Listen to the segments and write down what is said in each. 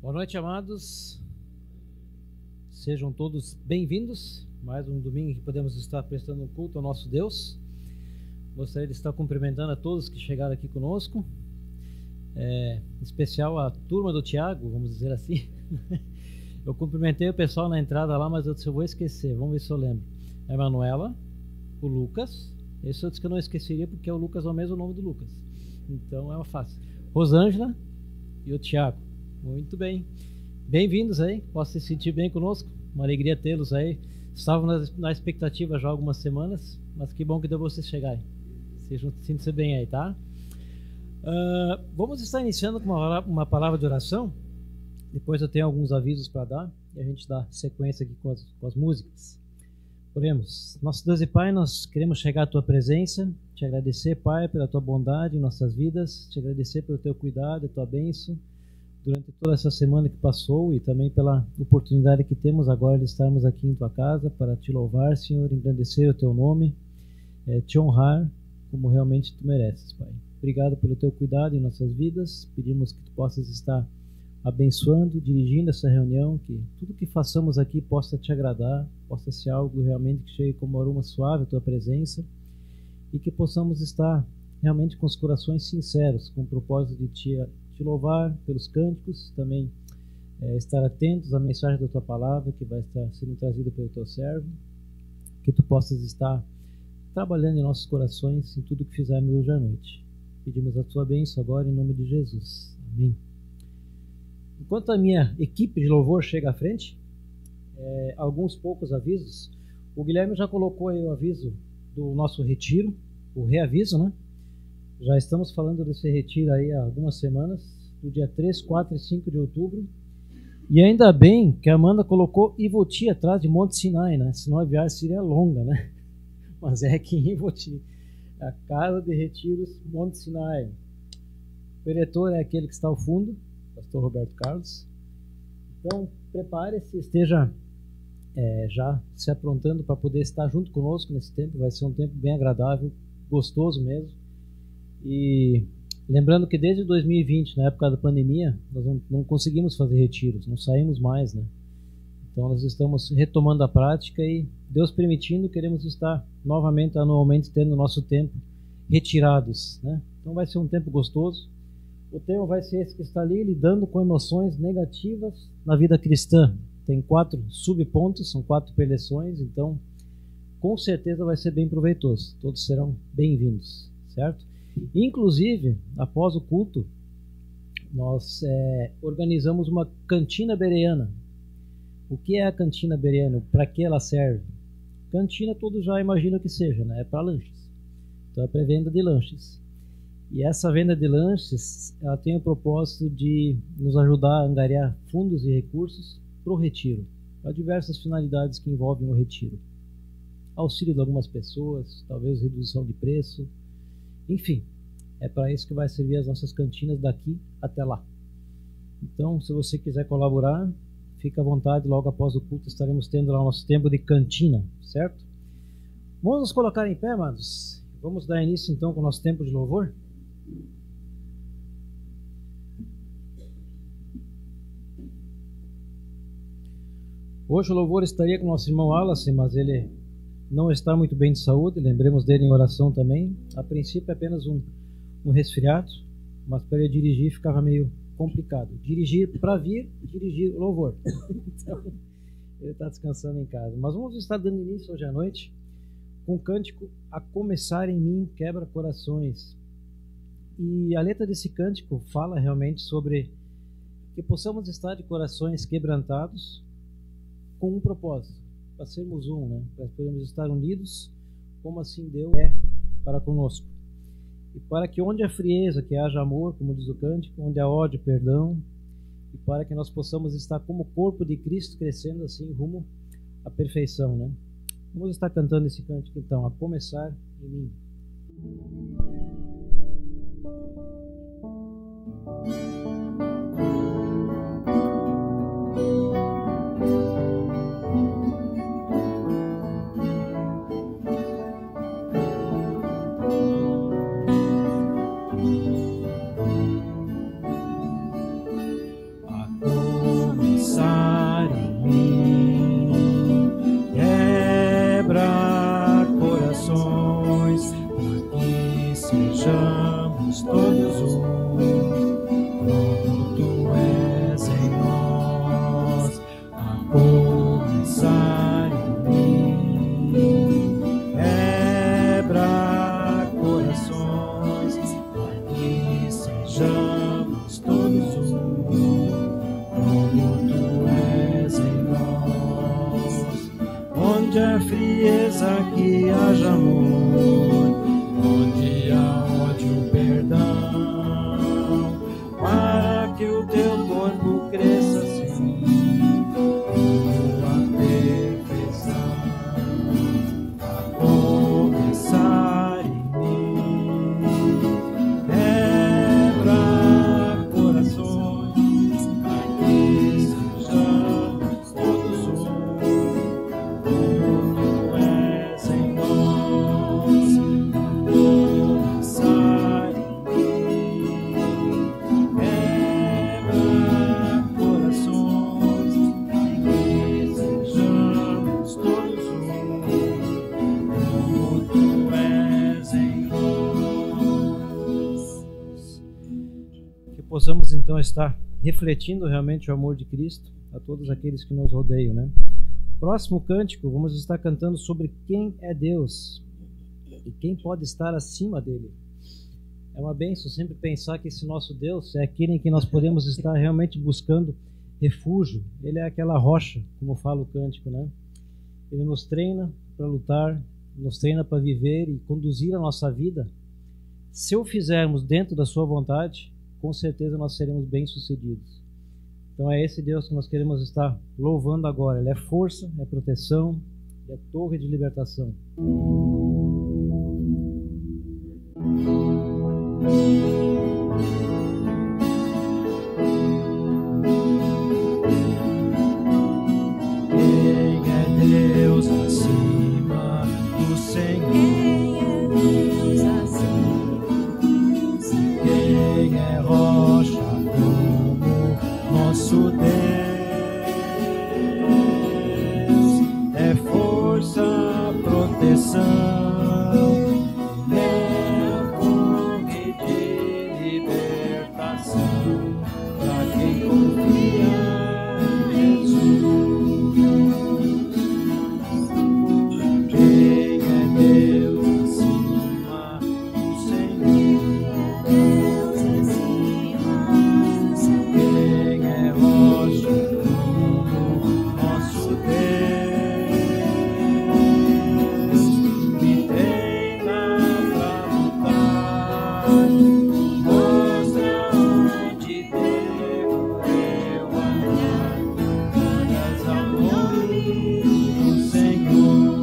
Boa noite, amados. Sejam todos bem-vindos. Mais um domingo que podemos estar prestando um culto ao nosso Deus. Gostaria de estar cumprimentando a todos que chegaram aqui conosco. Em especial a turma do Tiago, vamos dizer assim. Eu cumprimentei o pessoal na entrada lá, mas eu disse, eu vou esquecer. Vamos ver se eu lembro. A Emanuela, o Lucas. Esse eu disse que eu não esqueceria porque o Lucas é o mesmo nome do Lucas. Então é fácil. Rosângela e o Tiago. Muito bem. Bem-vindos aí. Posso se sentir bem conosco? Uma alegria tê-los aí. Estávamos na expectativa já há algumas semanas, mas que bom que deu vocês chegarem. Sintam-se bem aí, tá? Vamos estar iniciando com uma palavra de oração. Depois eu tenho alguns avisos para dar e a gente dá sequência aqui com as músicas. Oremos. Nosso Deus e Pai, nós queremos chegar à Tua presença, te agradecer, Pai, pela Tua bondade em nossas vidas, te agradecer pelo Teu cuidado, a Tua bênção durante toda essa semana que passou e também pela oportunidade que temos agora de estarmos aqui em Tua casa para Te louvar, Senhor, engrandecer o Teu nome, Te honrar como realmente Tu mereces, Pai. Obrigado pelo Teu cuidado em nossas vidas, pedimos que Tu possas estar abençoando, dirigindo essa reunião, que tudo que façamos aqui possa Te agradar, possa ser algo realmente que chegue como aroma suave a Tua presença e que possamos estar realmente com os corações sinceros, com o propósito de Te louvar pelos cânticos, também estar atentos à mensagem da Tua palavra que vai estar sendo trazida pelo Teu servo, que Tu possas estar trabalhando em nossos corações em tudo que fizermos hoje à noite. Pedimos a Tua bênção agora em nome de Jesus. Amém. Enquanto a minha equipe de louvor chega à frente, alguns poucos avisos. O Guilherme já colocou aí o aviso do nosso retiro, o reaviso, né? Já estamos falando desse retiro aí há algumas semanas, do dia 3, 4 e 5 de outubro. E ainda bem que a Amanda colocou Ivoti atrás de Monte Sinai, né? Senão a viagem seria longa, né? Mas é aqui em Ivoti, a casa de retiros Monte Sinai. O diretor é aquele que está ao fundo, pastor Roberto Carlos. Então, prepare-se, esteja já se aprontando para poder estar junto conosco nesse tempo. Vai ser um tempo bem agradável, gostoso mesmo. E lembrando que desde 2020, na época da pandemia, nós não conseguimos fazer retiros, não saímos mais, né? Então nós estamos retomando a prática e, Deus permitindo, queremos estar novamente, anualmente, tendo o nosso tempo retirados, né? Então vai ser um tempo gostoso. O tema vai ser esse que está ali, lidando com emoções negativas na vida cristã. Tem 4 subpontos, são 4 preleções, então com certeza vai ser bem proveitoso. Todos serão bem-vindos, certo? Inclusive, após o culto, nós organizamos uma cantina bereana. O que é a cantina bereana? Para que ela serve? Cantina todos já imaginam que seja, né? É para lanches. Então é para venda de lanches. E essa venda de lanches, ela tem o propósito de nos ajudar a angariar fundos e recursos para o retiro, para diversas finalidades que envolvem o retiro. Auxílio de algumas pessoas, talvez redução de preço, enfim, é para isso que vai servir as nossas cantinas daqui até lá. Então, se você quiser colaborar, fica à vontade, logo após o culto estaremos tendo lá o nosso tempo de cantina, certo? Vamos nos colocar em pé, amados. Vamos dar início então com o nosso tempo de louvor. Hoje o louvor estaria com o nosso irmão Wallace, mas ele não está muito bem de saúde, lembremos dele em oração também. A princípio é apenas um resfriado, mas para ele dirigir ficava meio complicado. Dirigir para vir, dirigir o louvor. Então, ele está descansando em casa. Mas vamos estar dando início hoje à noite com o cântico A Começar em Mim Quebra Corações. E a letra desse cântico fala realmente sobre que possamos estar de corações quebrantados com um propósito, para sermos um, né? Para podermos estar unidos, como assim Deus é para conosco. E para que onde há frieza, que haja amor, como diz o cântico, onde há ódio, perdão, e para que nós possamos estar como corpo de Cristo, crescendo assim rumo à perfeição, né? Vamos estar cantando esse cântico então, A Começar em Mim. onde há frieza que haja amor, onde há ódio, perdão, para que o teu corpo cresça assim, tua perfeição, a começar em mim. Quebra corações, para que sejamos todos um, como tu és em nós, a começar em mim. Quebra corações, para que sejamos todos um, como tu és em nós. Que possamos então estar refletindo realmente o amor de Cristo a todos aqueles que nos rodeiam, né? Próximo cântico, vamos estar cantando sobre quem é Deus e quem pode estar acima dele. É uma bênção sempre pensar que esse nosso Deus é aquele em que nós podemos estar realmente buscando refúgio. Ele é aquela rocha, como fala o cântico, né? Ele nos treina para lutar, nos treina para viver e conduzir a nossa vida. Se o fizermos dentro da sua vontade, com certeza nós seremos bem-sucedidos. Então é esse Deus que nós queremos estar louvando agora. Ele é força, é proteção, é torre de libertação. Quem é Deus acima do Senhor? Quem é rocha como nosso Deus? É força, proteção, é torre de libertação para quem confia em Jesus. Quem é Deus acima do Senhor? Quem é rocha como nosso Deus? Me treina pra lutar, mostra onde devo eu andar, glórias ao nome do Senhor.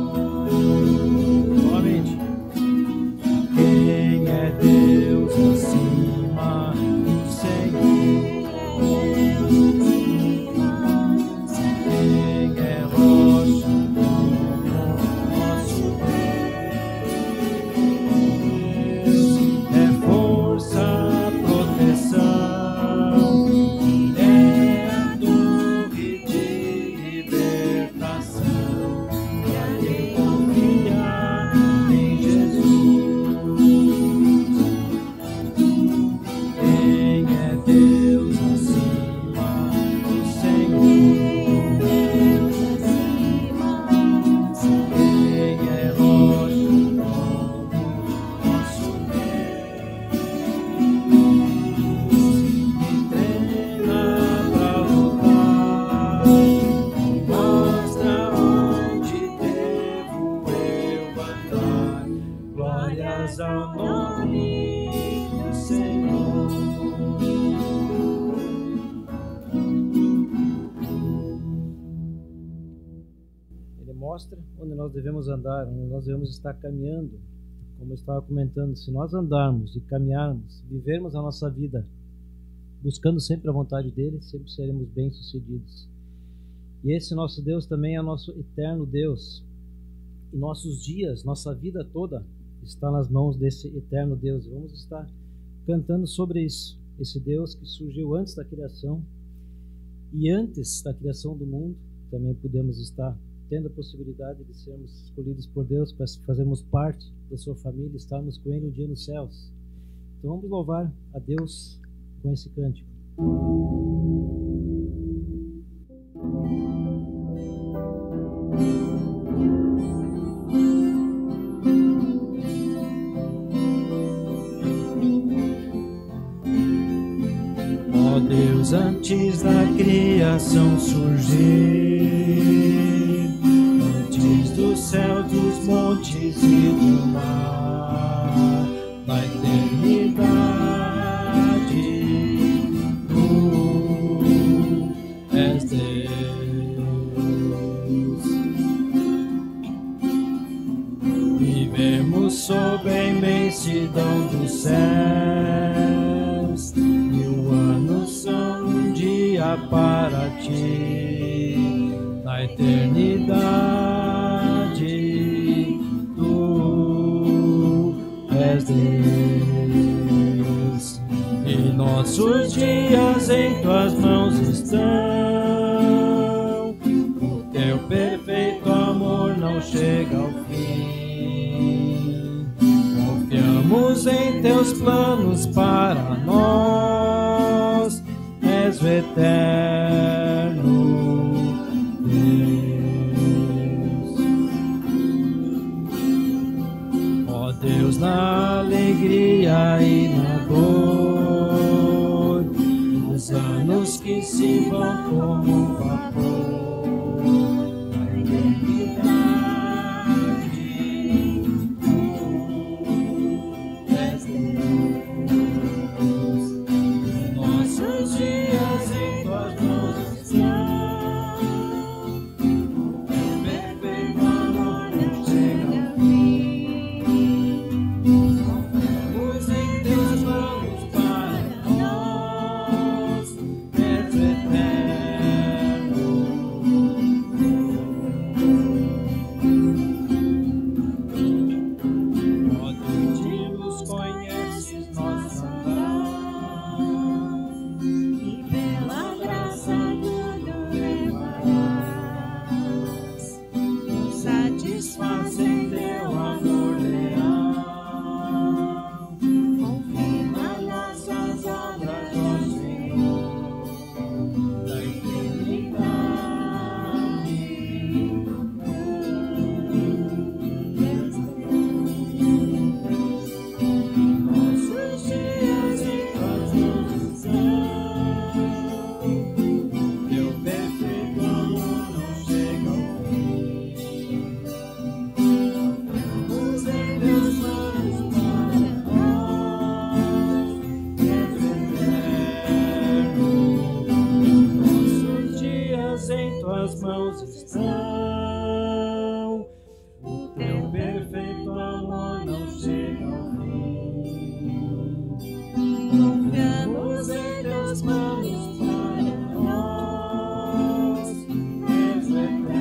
Novamente. Quem é Deus acima do Senhor? Quem é rocha como nosso Deus? É força, proteção, é a torre de libertação para quem confia em Jesus. Quem é Deus acima do Senhor? Quem é rocha como nosso Deus? Me treina pra lutar, mostra onde devo eu andar, glórias ao nome do Senhor. Ele mostra onde nós devemos andar, onde nós devemos estar caminhando. Como eu estava comentando, se nós andarmos e caminharmos, vivermos a nossa vida buscando sempre a vontade dele, sempre seremos bem-sucedidos. E esse nosso Deus também é nosso eterno Deus. E nossos dias, nossa vida toda está nas mãos desse eterno Deus. E vamos estar cantando sobre isso. Esse Deus que surgiu antes da criação e antes da criação do mundo, também podemos estar tendo a possibilidade de sermos escolhidos por Deus para fazermos parte da sua família, estarmos com Ele um dia nos céus. Então vamos louvar a Deus com esse cântico. Ó Deus, antes da criação surgir, antes dos céus, dos montes e do mar, da eternidade. Tu és Deus. Vivemos sob a imensidão dos céus, 1000 anos são um dia para ti, na eternidade. Tu és Deus, e nossos dias em tuas mãos estão. O teu perfeito amor não chega ao fim. Confiamos em teus planos para nós. És o eterno Deus. Ó Deus, na alegria e na dor, nos anos que se vão como um vapor, na eternidade. Tu és Deus. Nossos dias em tuas mãos estão. O teu perfeito amor não chega ao fim. Confiamos em teus planos para nós. És o eterno Deus. Ó Deus, nos conheces nosso andar, e pela graça tudo levarás. Nos satisfaz em teu amor leal. Confirma nossas obras, ó Senhor, da eternidade. Nossos dias em tuas mãos estão. Teu perfeito amor não chega ao fim. Confiamos em teus planos para nós. És o eterno. Nossos dias em tuas mãos estão. O teu perfeito amor não chega ao fim. Confiamos em teus planos para nós. És o eterno.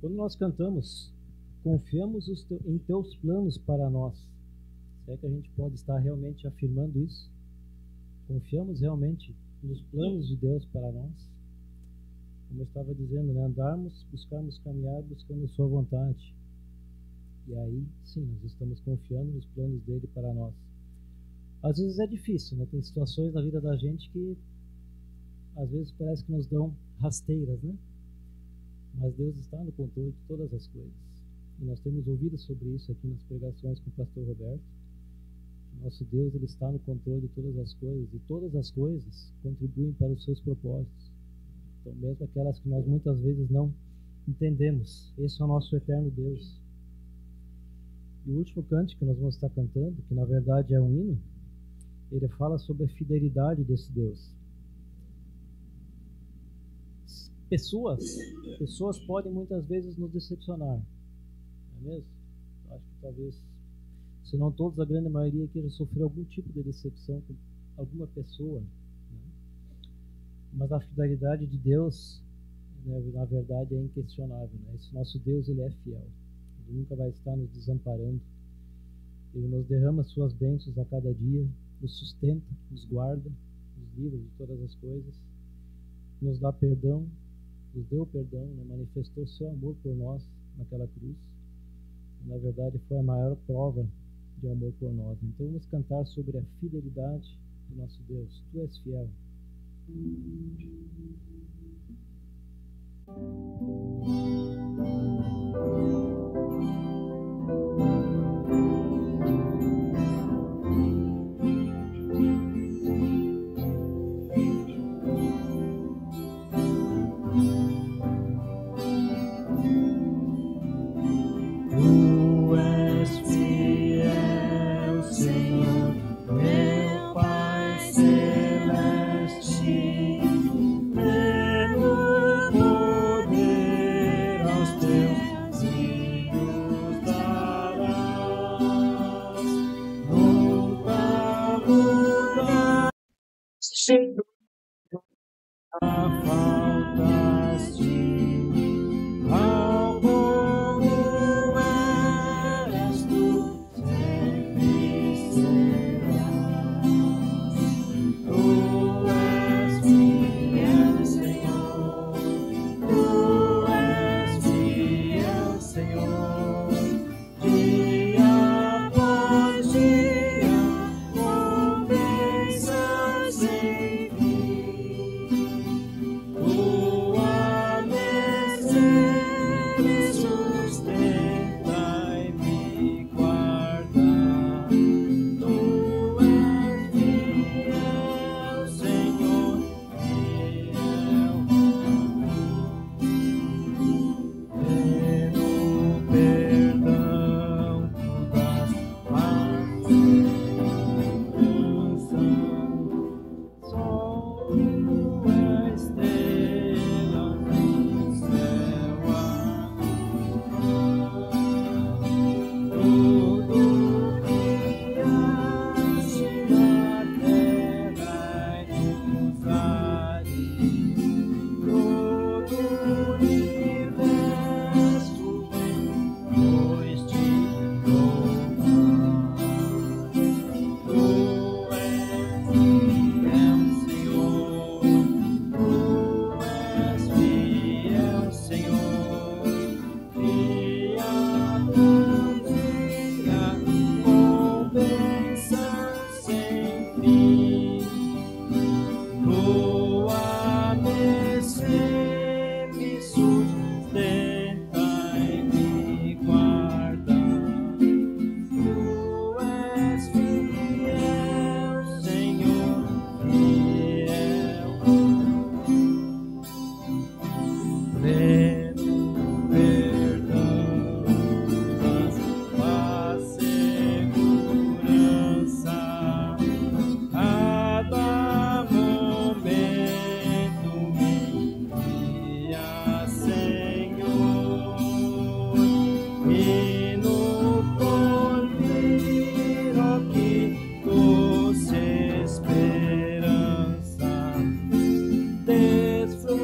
Quando nós cantamos, confiamos em teus planos para nós. Será que a gente pode estar realmente afirmando isso? Confiamos realmente nos planos de Deus para nós? Como eu estava dizendo, né? Andarmos, buscarmos caminhar, buscando sua vontade. E aí, sim, nós estamos confiando nos planos dele para nós. Às vezes é difícil, né? Tem situações na vida da gente que às vezes parece que nos dão rasteiras, né? Mas Deus está no controle de todas as coisas. E nós temos ouvido sobre isso aqui nas pregações com o pastor Roberto. Nosso Deus, ele está no controle de todas as coisas, e todas as coisas contribuem para os seus propósitos. Então, mesmo aquelas que nós muitas vezes não entendemos, esse é o nosso eterno Deus. E o último cântico que nós vamos estar cantando, que na verdade é um hino, ele fala sobre a fidelidade desse Deus. Pessoas podem muitas vezes nos decepcionar, não é mesmo? Eu acho que talvez, se não todos, a grande maioria aqui já sofreu algum tipo de decepção com alguma pessoa, né? Mas a fidelidade de Deus, né, na verdade, é inquestionável, né? Esse nosso Deus, ele é fiel, ele nunca vai estar nos desamparando, ele nos derrama suas bênçãos a cada dia, nos sustenta, nos guarda, nos livra de todas as coisas, nos dá perdão, nos deu perdão, né? Manifestou seu amor por nós naquela cruz. E, na verdade, foi a maior prova de amor por nós. Então vamos cantar sobre a fidelidade do nosso Deus. Tu és fiel. Senhor, faltaste ao povo, és tu, sempre serás. Tu és fiel, Senhor, tu és fiel, Senhor, dia após dia, com bênçãos sem fim. Tua mercê me sustenta e me guarda. Tu és fiel, Senhor, fiel. Pelo perdão tu dás paz, segurança. Sol, tua estrela no céu tudo criaste na terra e nos ares, todo o universo vem pois te louvar. Tu és fiel, Senhor, tu és fiel, Senhor, dia após dia, com bênçãos sem fim. Tua mercê me sustenta e me guarda. Tu és fiel, Senhor, fiel. Pleno perdão, paz, segurança. Cada momento me guia, Senhor, e no porvir, ó, que doce esperança, desfrutarei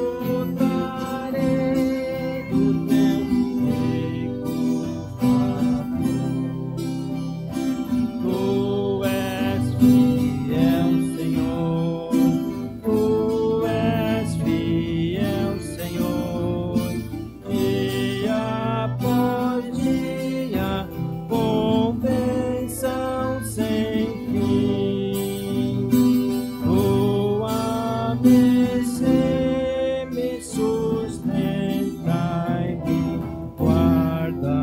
do teu rico favor. Tu és fiel, Senhor, tu és fiel, Senhor, dia após dia, com bênção sem fim. Tua mercê me sustenta e me guarda.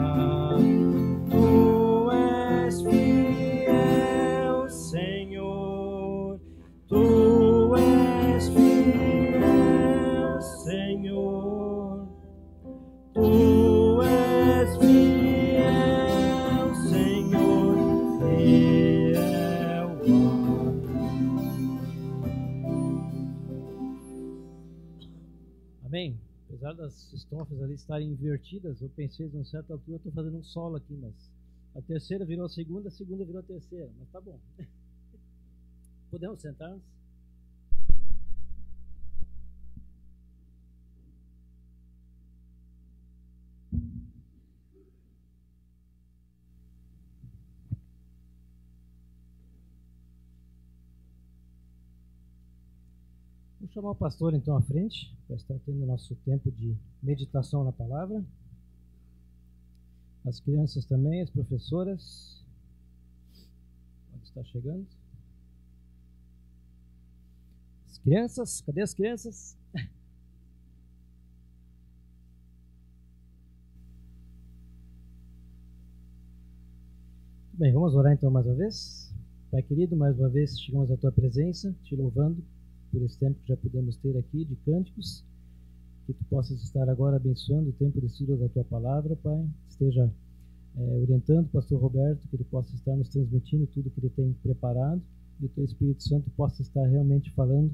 Tu és fiel, Senhor, tu és fiel, Senhor, tu és fiel, Senhor, fiel. Amém? Apesar das estrofes ali estarem invertidas, eu pensei, numa certa altura, eu estou fazendo um solo aqui, mas a terceira virou a segunda virou a terceira, mas tá bom. Podemos sentar-nos? Vou chamar o pastor então à frente, para estar tendo o nosso tempo de meditação na palavra. As crianças também, as professoras. Pode estar chegando. As crianças, cadê as crianças? Bem, vamos orar então mais uma vez. Pai querido, mais uma vez chegamos à tua presença, te louvando por esse tempo que já pudemos ter aqui de cânticos, que tu possas estar agora abençoando o tempo de estudo da tua palavra, Pai, esteja orientando o pastor Roberto, que ele possa estar nos transmitindo tudo que ele tem preparado, e o teu Espírito Santo possa estar realmente falando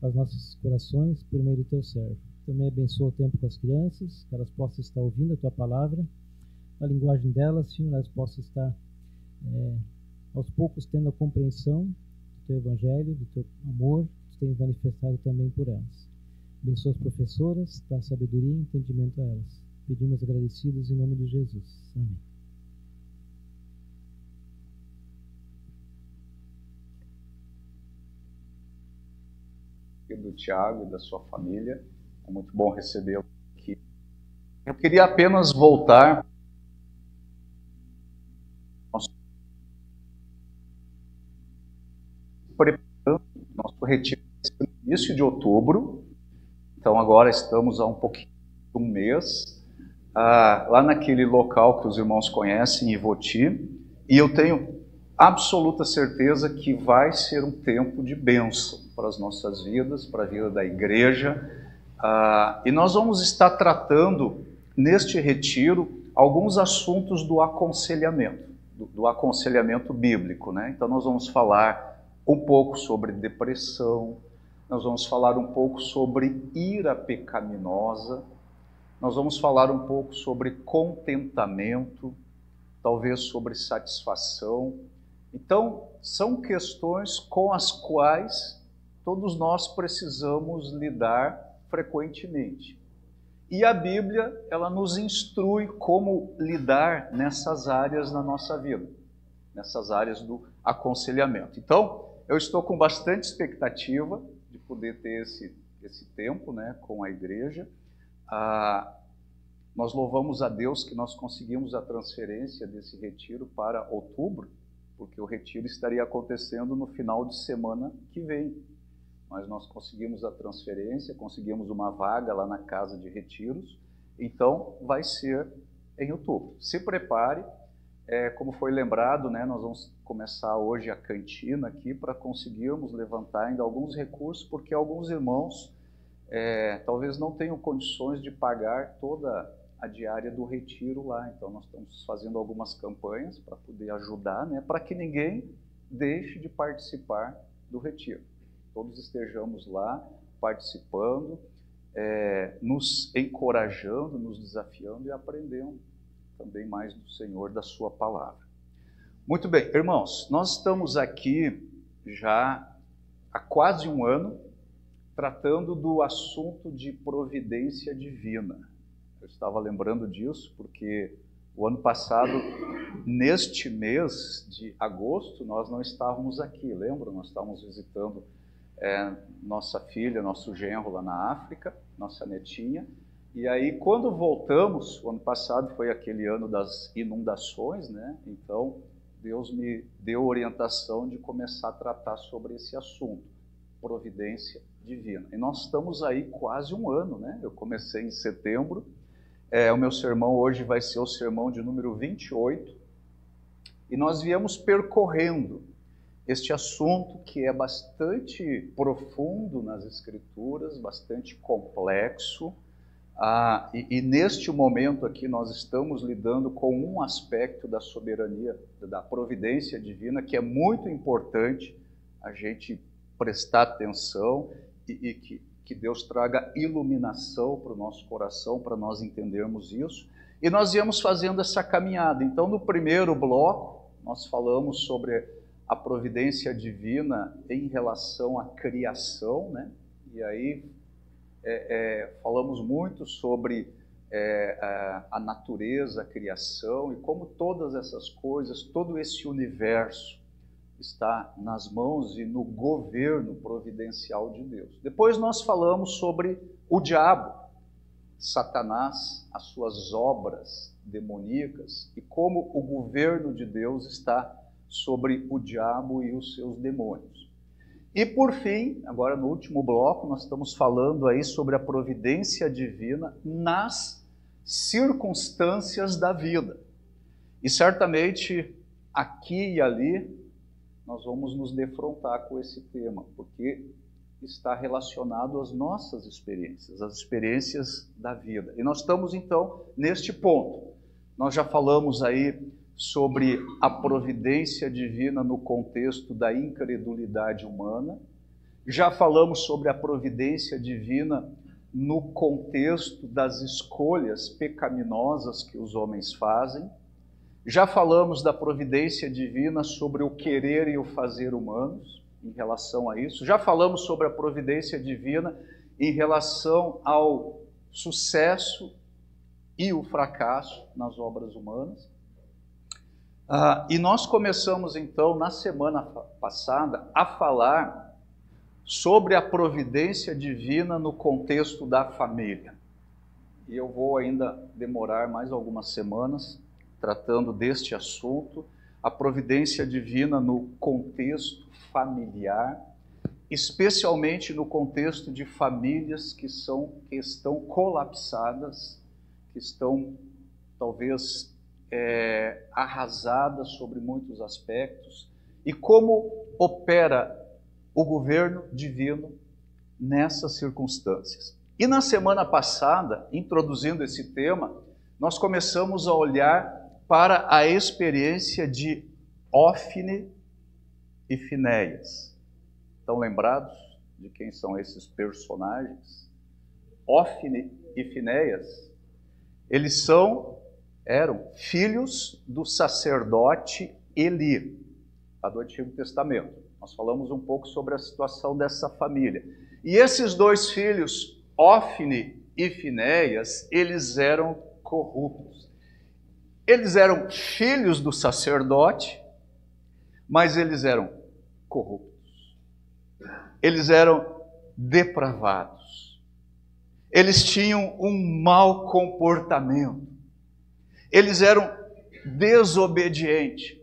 aos nossos corações por meio do teu servo. Também abençoa o tempo com as crianças, que elas possam estar ouvindo a tua palavra, a linguagem delas, Senhor, elas possam estar aos poucos tendo a compreensão do teu evangelho, do teu amor, dos tens manifestado também por elas. Abençoa as professoras, dá sabedoria e entendimento a elas. Pedimos agradecidos em nome de Jesus. Amém. Do Tiago e da sua família, é muito bom recebê-lo aqui. Eu queria apenas voltar preparando nosso retiro no início de outubro, então agora estamos há um pouquinho de um mês, lá naquele local que os irmãos conhecem, Ivoti, e eu tenho absoluta certeza que vai ser um tempo de bênção para as nossas vidas, para a vida da igreja. E nós vamos estar tratando neste retiro alguns assuntos do aconselhamento, do aconselhamento bíblico, né? Então nós vamos falar um pouco sobre depressão, nós vamos falar um pouco sobre ira pecaminosa, nós vamos falar um pouco sobre contentamento, talvez sobre satisfação. Então, são questões com as quais todos nós precisamos lidar frequentemente. E a Bíblia, ela nos instrui como lidar nessas áreas na nossa vida, nessas áreas do aconselhamento. Então, eu estou com bastante expectativa de poder ter esse tempo, né, com a igreja. Nós louvamos a Deus que nós conseguimos a transferência desse retiro para outubro, porque o retiro estaria acontecendo no final de semana que vem. Mas nós conseguimos a transferência, conseguimos uma vaga lá na casa de retiros, então vai ser em outubro. Se prepare, como foi lembrado, né, nós vamos começar hoje a cantina aqui para conseguirmos levantar ainda alguns recursos, porque alguns irmãos talvez não tenham condições de pagar toda a diária do retiro lá. Então nós estamos fazendo algumas campanhas para poder ajudar, né, para que ninguém deixe de participar do retiro. Todos estejamos lá participando, nos encorajando, nos desafiando e aprendendo também mais do Senhor, da sua palavra. Muito bem, irmãos, nós estamos aqui já há quase um ano tratando do assunto de providência divina. Eu estava lembrando disso porque o ano passado, neste mês de agosto, nós não estávamos aqui, lembram? Nós estávamos visitando nossa filha, nosso genro lá na África, nossa netinha. E aí, quando voltamos, o ano passado foi aquele ano das inundações, né? Então, Deus me deu orientação de começar a tratar sobre esse assunto, providência divina. E nós estamos aí quase um ano, né? Eu comecei em setembro. O meu sermão hoje vai ser o sermão de número 28. E nós viemos percorrendo este assunto que é bastante profundo nas Escrituras, bastante complexo. E neste momento aqui nós estamos lidando com um aspecto da soberania, da providência divina, que é muito importante a gente prestar atenção e que Deus traga iluminação para o nosso coração, para nós entendermos isso. E nós íamos fazendo essa caminhada. Então, no primeiro bloco, nós falamos sobre a providência divina em relação à criação, né? E aí falamos muito sobre a natureza, a criação e como todas essas coisas, todo esse universo está nas mãos e no governo providencial de Deus. Depois nós falamos sobre o diabo, Satanás, as suas obras demoníacas e como o governo de Deus está sobre o diabo e os seus demônios. E por fim, agora no último bloco, nós estamos falando aí sobre a providência divina nas circunstâncias da vida. E certamente aqui e ali nós vamos nos defrontar com esse tema, porque está relacionado às nossas experiências, às experiências da vida. E nós estamos então neste ponto. Nós já falamos aí sobre a providência divina no contexto da incredulidade humana. Já falamos sobre a providência divina no contexto das escolhas pecaminosas que os homens fazem. Já falamos da providência divina sobre o querer e o fazer humanos. em relação a isso. Já falamos sobre a providência divina em relação ao sucesso e o fracasso nas obras humanas. E nós começamos então, na semana passada, a falar sobre a providência divina no contexto da família. E eu vou ainda demorar mais algumas semanas tratando deste assunto, a providência divina no contexto familiar, especialmente no contexto de famílias que estão colapsadas, que estão talvez arrasadas sobre muitos aspectos, e como opera o governo divino nessas circunstâncias. E na semana passada, introduzindo esse tema, nós começamos a olhar para a experiência de Hófine e Finéias. Estão lembrados de quem são esses personagens? Hófine e Finéias, eles eram filhos do sacerdote Eli, lá do Antigo Testamento. Nós falamos um pouco sobre a situação dessa família. E esses dois filhos, Hófine e Finéias, eles eram corruptos. Eles eram filhos do sacerdote, mas eles eram corruptos. Eles eram depravados. Eles tinham um mau comportamento. Eles eram desobedientes.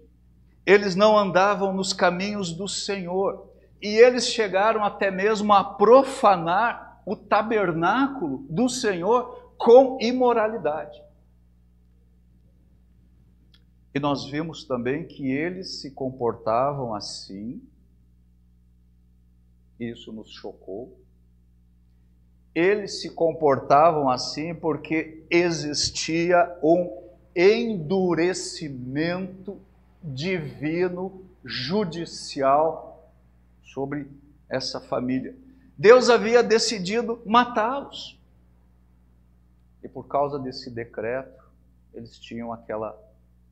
Eles não andavam nos caminhos do Senhor. E eles chegaram até mesmo a profanar o tabernáculo do Senhor com imoralidade. E nós vimos também que eles se comportavam assim. Isso nos chocou. Eles se comportavam assim porque existia um endurecimento divino, judicial sobre essa família. Deus havia decidido matá-los. E por causa desse decreto, eles tinham aquela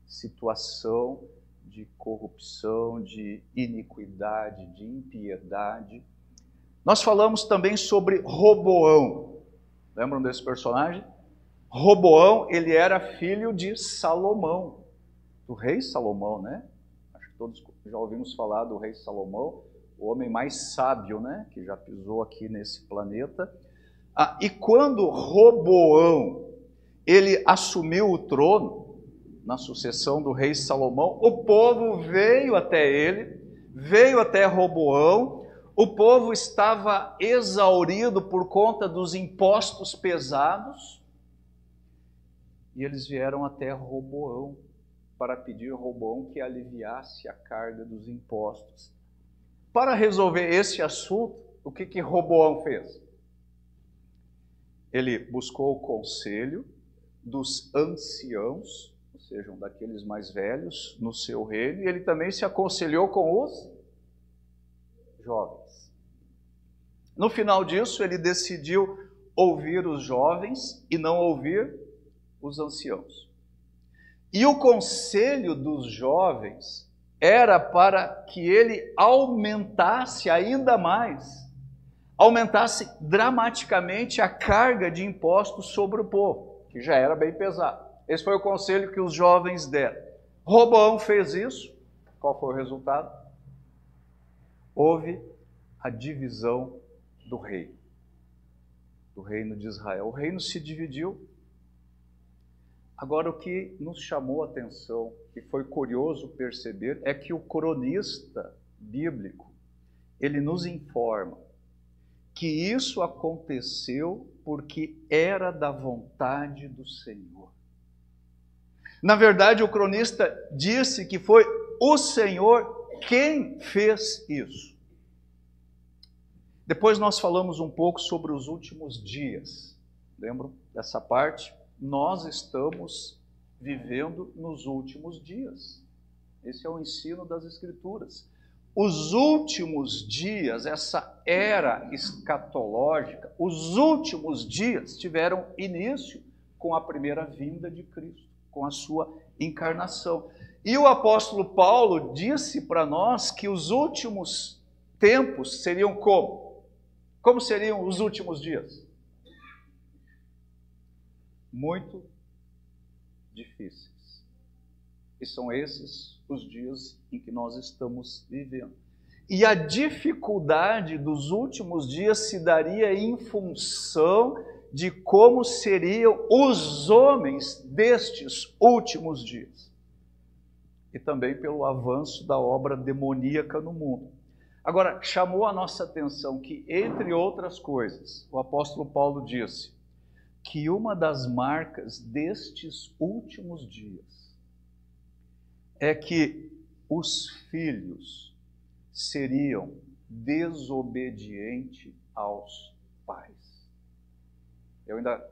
situação de corrupção, de iniquidade, de impiedade. Nós falamos também sobre Roboão. Lembram desse personagem? Roboão, ele era filho de Salomão, do rei Salomão, né? Acho que todos já ouvimos falar do rei Salomão, o homem mais sábio, né? Que já pisou aqui nesse planeta. E quando Roboão, ele assumiu o trono, na sucessão do rei Salomão, o povo veio até ele, veio até Roboão. O povo estava exaurido por conta dos impostos pesados, e eles vieram até Roboão para pedir a Roboão que aliviasse a carga dos impostos. Para resolver esse assunto, o que Roboão fez? Ele buscou o conselho dos anciãos, ou seja, daqueles mais velhos no seu reino, e ele também se aconselhou com os jovens. No final disso, ele decidiu ouvir os jovens e não ouvir os anciãos. E o conselho dos jovens era para que ele aumentasse ainda mais, aumentasse dramaticamente a carga de impostos sobre o povo, que já era bem pesado. Esse foi o conselho que os jovens deram. Roboão fez isso. Qual foi o resultado? Houve a divisão do reino de Israel. O reino se dividiu. Agora, o que nos chamou a atenção, e foi curioso perceber, é que o cronista bíblico, ele nos informa que isso aconteceu porque era da vontade do Senhor. Na verdade, o cronista disse que foi o Senhor quem fez isso. Depois nós falamos um pouco sobre os últimos dias. Lembram dessa parte? Nós estamos vivendo nos últimos dias. Esse é o ensino das Escrituras. Os últimos dias, essa era escatológica, os últimos dias tiveram início com a primeira vinda de Cristo, com a sua encarnação. E o apóstolo Paulo disse para nós que os últimos tempos seriam como? Como seriam os últimos dias? Muito difíceis. E são esses os dias em que nós estamos vivendo. E a dificuldade dos últimos dias se daria em função de como seriam os homens destes últimos dias. E também pelo avanço da obra demoníaca no mundo. Agora, chamou a nossa atenção que, entre outras coisas, o apóstolo Paulo disse que uma das marcas destes últimos dias é que os filhos seriam desobedientes aos pais. Eu ainda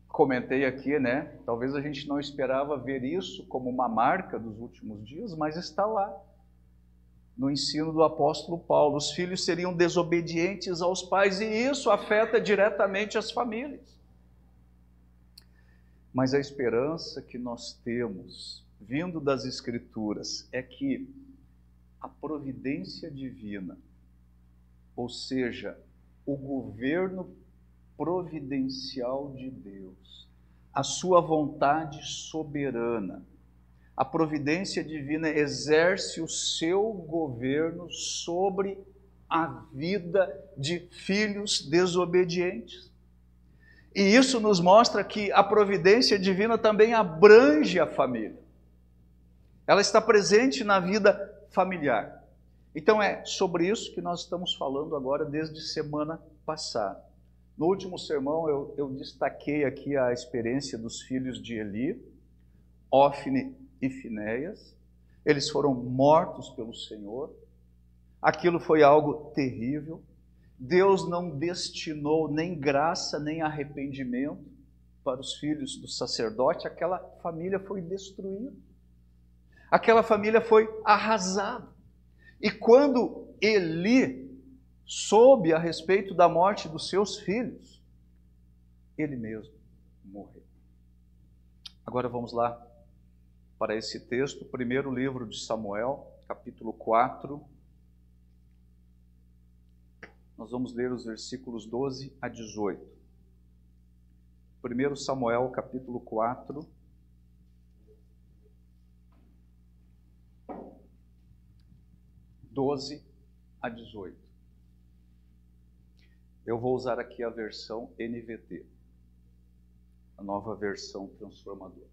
comentei aqui, né? Talvez a gente não esperava ver isso como uma marca dos últimos dias, mas está lá, no ensino do apóstolo Paulo. Os filhos seriam desobedientes aos pais e isso afeta diretamente as famílias. Mas a esperança que nós temos, vindo das Escrituras, é que a providência divina, ou seja, o governo providencial de Deus, a sua vontade soberana, a providência divina exerce o seu governo sobre a vida de filhos desobedientes. E isso nos mostra que a providência divina também abrange a família. Ela está presente na vida familiar. Então é sobre isso que nós estamos falando agora desde semana passada. No último sermão eu destaquei aqui a experiência dos filhos de Eli, Ofne e Finéias. Eles foram mortos pelo Senhor. Aquilo foi algo terrível. Deus não destinou nem graça, nem arrependimento para os filhos do sacerdote. Aquela família foi destruída. Aquela família foi arrasada. E quando Eli soube a respeito da morte dos seus filhos, ele mesmo morreu. Agora vamos lá para esse texto, primeiro livro de Samuel, capítulo 4. Nós vamos ler os versículos 12 a 18. 1 Samuel, capítulo 4. a 18. Eu vou usar aqui a versão NVT, a nova versão transformadora.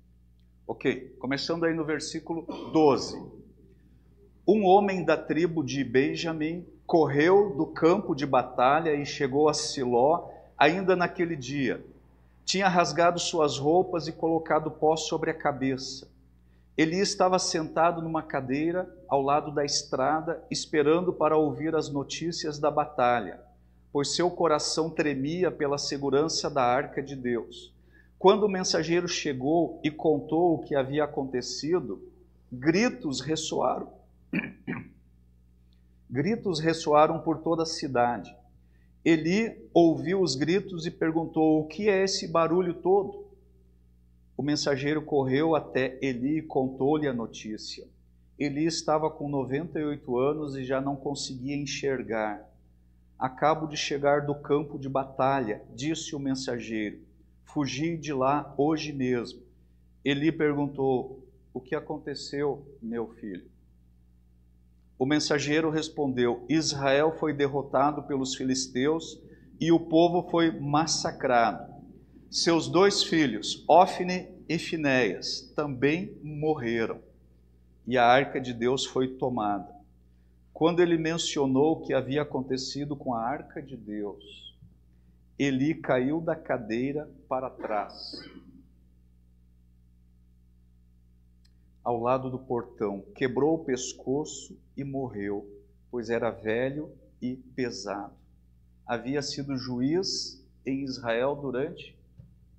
Ok, começando aí no versículo 12. Um homem da tribo de Benjamim correu do campo de batalha e chegou a Siló ainda naquele dia. Tinha rasgado suas roupas e colocado pó sobre a cabeça. Eli estava sentado numa cadeira ao lado da estrada, esperando para ouvir as notícias da batalha, pois seu coração tremia pela segurança da arca de Deus. Quando o mensageiro chegou e contou o que havia acontecido, gritos ressoaram. Gritos ressoaram por toda a cidade. Eli ouviu os gritos e perguntou: o que é esse barulho todo? O mensageiro correu até Eli e contou-lhe a notícia. Eli estava com 98 anos e já não conseguia enxergar. Acabo de chegar do campo de batalha, disse o mensageiro. Fugi de lá hoje mesmo. Eli perguntou: o que aconteceu, meu filho? O mensageiro respondeu: Israel foi derrotado pelos filisteus e o povo foi massacrado. Seus 2 filhos, Ofne e Finéias, também morreram. E a arca de Deus foi tomada. Quando ele mencionou o que havia acontecido com a arca de Deus, Eli caiu da cadeira para trás, ao lado do portão, quebrou o pescoço e morreu, pois era velho e pesado. Havia sido juiz em Israel durante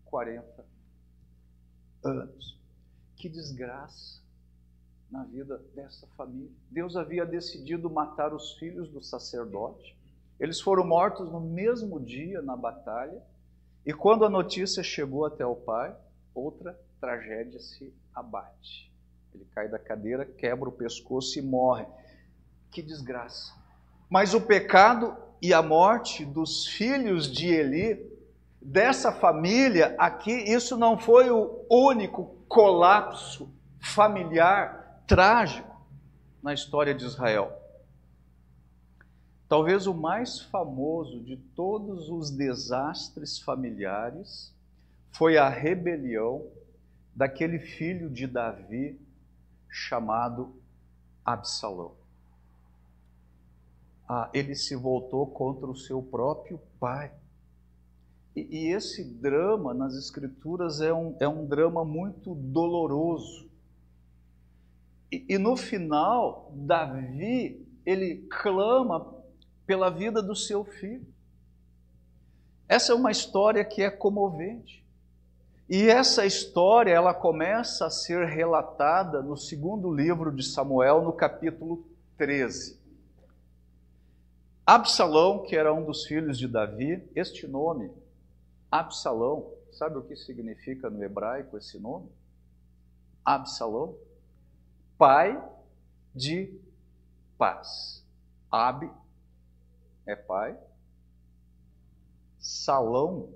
40 anos. Que desgraça na vida dessa família. Deus havia decidido matar os filhos do sacerdote. Eles foram mortos no mesmo dia na batalha. E quando a notícia chegou até o pai, outra tragédia se abate. Ele cai da cadeira, quebra o pescoço e morre. Que desgraça. Mas o pecado e a morte dos filhos de Eli, dessa família aqui, isso não foi o único colapso familiar trágico na história de Israel. Talvez o mais famoso de todos os desastres familiares foi a rebelião daquele filho de Davi chamado Absalão. Ele se voltou contra o seu próprio pai. E esse drama nas Escrituras é um drama muito doloroso. E no final, Davi, ele clama pela vida do seu filho. Essa é uma história que é comovente. E essa história, ela começa a ser relatada no segundo livro de Samuel, no capítulo 13. Absalão, que era um dos filhos de Davi, este nome, Absalão, sabe o que significa no hebraico esse nome? Absalão, pai de paz. Ab é pai, Salão,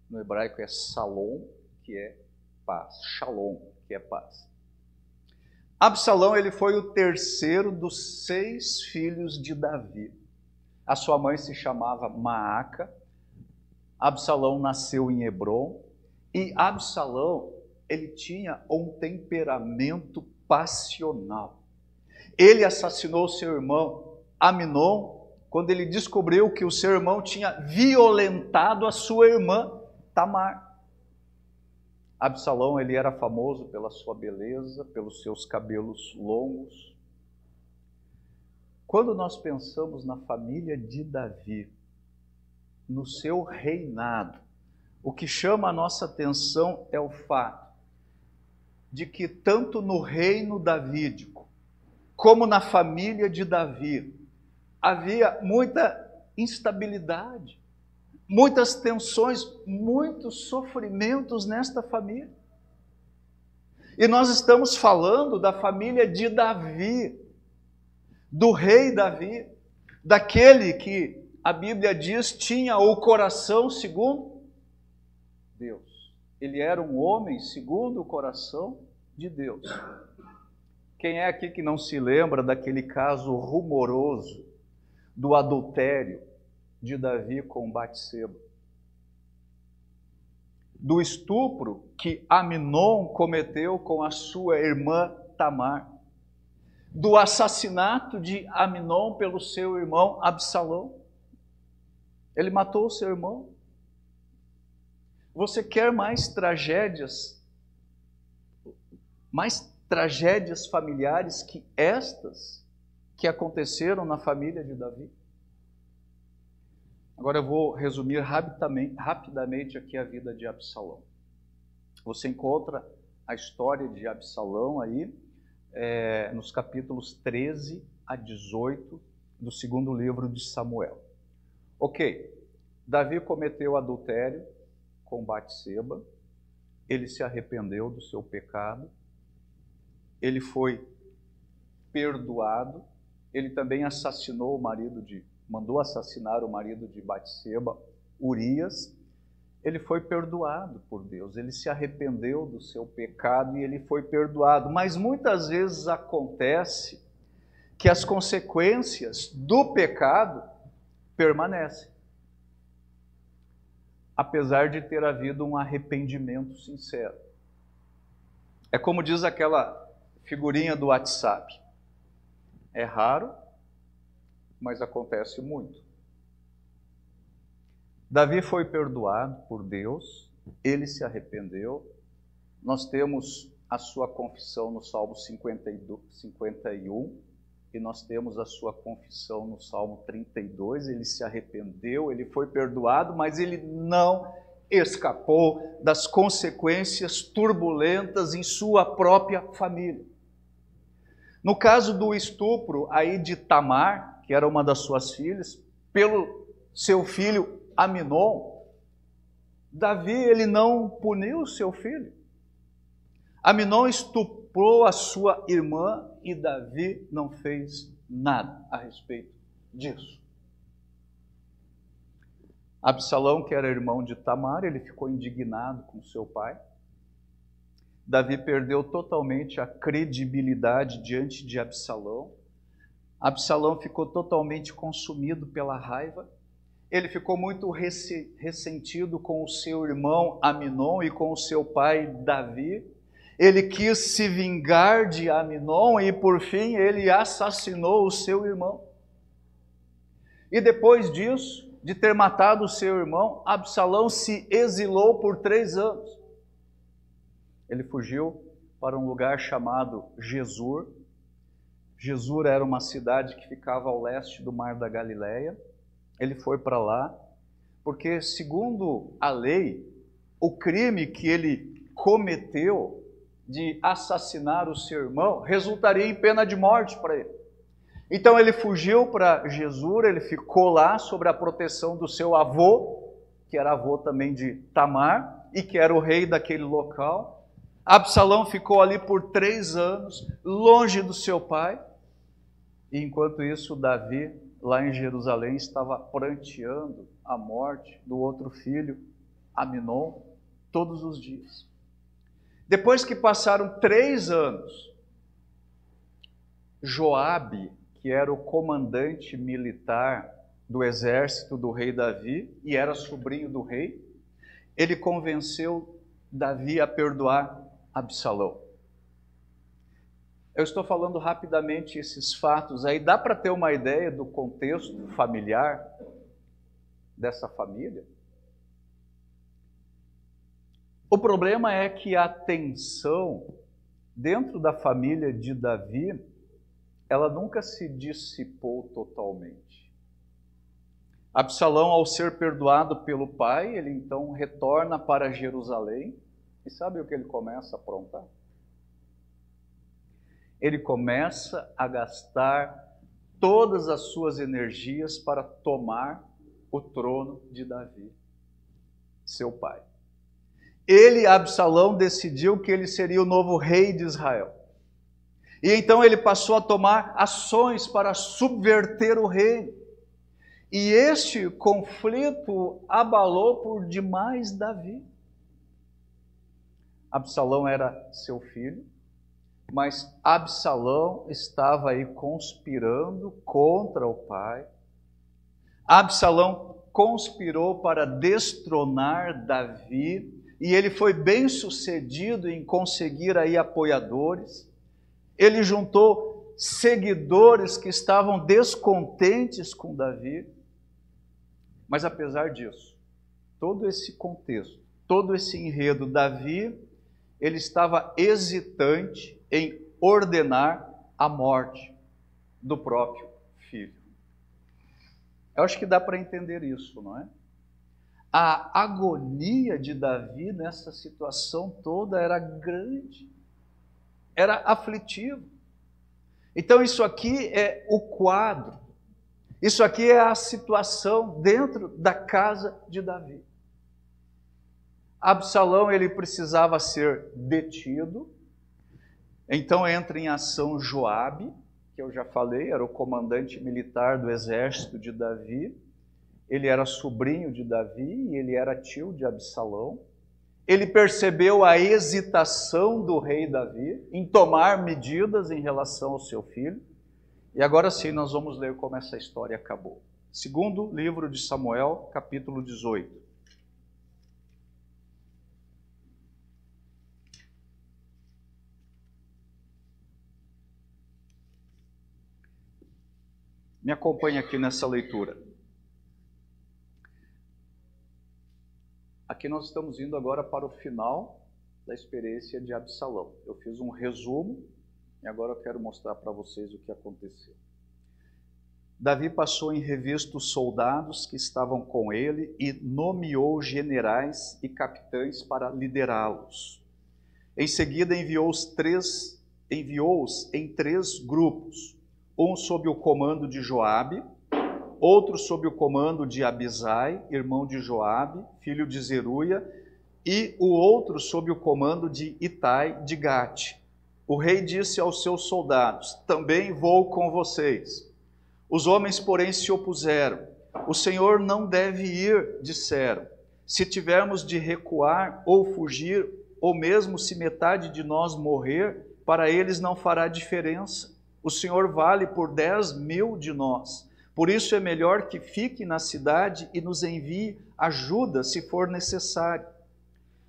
no hebraico é Salom, que é paz, Shalom, que é paz. Absalão, ele foi o terceiro dos 6 filhos de Davi. A sua mãe se chamava Maaca. Absalão nasceu em Hebrom. E Absalão, ele tinha um temperamento passional. Ele assassinou seu irmão Aminon quando ele descobriu que o seu irmão tinha violentado a sua irmã Tamar. Absalão, ele era famoso pela sua beleza, pelos seus cabelos longos. Quando nós pensamos na família de Davi, no seu reinado, o que chama a nossa atenção é o fato de que tanto no reino davídico, como na família de Davi, havia muita instabilidade, muitas tensões, muitos sofrimentos nesta família. E nós estamos falando da família de Davi, do rei Davi, daquele que a Bíblia diz tinha o coração segundo Deus. Ele era um homem segundo o coração de Deus. Quem é aqui que não se lembra daquele caso rumoroso do adultério de Davi com Batseba? Do estupro que Aminon cometeu com a sua irmã Tamar? Do assassinato de Aminon pelo seu irmão Absalão? Ele matou o seu irmão. Você quer mais tragédias familiares que estas que aconteceram na família de Davi? Agora eu vou resumir rapidamente aqui a vida de Absalão. Você encontra a história de Absalão aí nos capítulos 13 a 18 do segundo livro de Samuel. Ok, Davi cometeu adultério com Batseba, ele se arrependeu do seu pecado, ele foi perdoado, ele também mandou assassinar o marido de Batseba, Urias. Ele foi perdoado por Deus, ele se arrependeu do seu pecado e ele foi perdoado. Mas muitas vezes acontece que as consequências do pecado permanecem, apesar de ter havido um arrependimento sincero. É como diz aquela figurinha do WhatsApp: é raro, mas acontece muito. Davi foi perdoado por Deus, ele se arrependeu. Nós temos a sua confissão no Salmo 51 e nós temos a sua confissão no Salmo 32. Ele se arrependeu, ele foi perdoado, mas ele não escapou das consequências turbulentas em sua própria família. No caso do estupro aí de Tamar, que era uma das suas filhas, pelo seu filho Aminon, Davi, ele não puniu seu filho. Aminon estuprou a sua irmã e Davi não fez nada a respeito disso. Absalão, que era irmão de Tamar, ele ficou indignado com seu pai. Davi perdeu totalmente a credibilidade diante de Absalão. Absalão ficou totalmente consumido pela raiva. Ele ficou muito ressentido com o seu irmão Aminon e com o seu pai Davi. Ele quis se vingar de Aminon e, por fim, ele assassinou o seu irmão. E depois disso, de ter matado o seu irmão, Absalão se exilou por 3 anos. Ele fugiu para um lugar chamado Gesur. Gesur era uma cidade que ficava ao leste do Mar da Galileia. Ele foi para lá porque, segundo a lei, o crime que ele cometeu de assassinar o seu irmão resultaria em pena de morte para ele. Então ele fugiu para Gesur, ele ficou lá sob a proteção do seu avô, que era avô também de Tamar, e que era o rei daquele local. Absalão ficou ali por 3 anos, longe do seu pai, e enquanto isso Davi, lá em Jerusalém, estava pranteando a morte do outro filho, Aminon, todos os dias. Depois que passaram 3 anos, Joabe, que era o comandante militar do exército do rei Davi, e era sobrinho do rei, ele convenceu Davi a perdoar Absalão. Eu estou falando rapidamente esses fatos, aí dá para ter uma ideia do contexto familiar dessa família? O problema é que a tensão dentro da família de Davi, ela nunca se dissipou totalmente. Absalão, ao ser perdoado pelo pai, ele então retorna para Jerusalém, e sabe o que ele começa a aprontar? Ele começa a gastar todas as suas energias para tomar o trono de Davi, seu pai. Ele, Absalão, decidiu que ele seria o novo rei de Israel. E então ele passou a tomar ações para subverter o reino. E este conflito abalou por demais Davi. Absalão era seu filho, mas Absalão estava aí conspirando contra o pai. Absalão conspirou para destronar Davi, e ele foi bem sucedido em conseguir aí apoiadores. Ele juntou seguidores que estavam descontentes com Davi. Mas apesar disso, todo esse contexto, todo esse enredo, Davi, ele estava hesitante em ordenar a morte do próprio filho. Eu acho que dá para entender isso, não é? A agonia de Davi nessa situação toda era grande, era aflitivo. Então isso aqui é o quadro, isso aqui é a situação dentro da casa de Davi. Absalão, ele precisava ser detido, então entra em ação Joabe, que eu já falei, era o comandante militar do exército de Davi. Ele era sobrinho de Davi e ele era tio de Absalão. Ele percebeu a hesitação do rei Davi em tomar medidas em relação ao seu filho. E agora sim nós vamos ler como essa história acabou. Segundo livro de Samuel, capítulo 18. Me acompanhe aqui nessa leitura. Aqui nós estamos indo agora para o final da experiência de Absalão. Eu fiz um resumo e agora eu quero mostrar para vocês o que aconteceu. Davi passou em revista os soldados que estavam com ele e nomeou generais e capitães para liderá-los. Em seguida enviou-os em 3 grupos, um sob o comando de Joabe, outro sob o comando de Abisai, irmão de Joabe, filho de Zeruia, e o outro sob o comando de Itai de Gate. O rei disse aos seus soldados: também vou com vocês. Os homens, porém, se opuseram. O Senhor não deve ir, disseram. Se tivermos de recuar ou fugir, ou mesmo se metade de nós morrer, para eles não fará diferença. O Senhor vale por 10.000 de nós. Por isso é melhor que fique na cidade e nos envie ajuda se for necessário.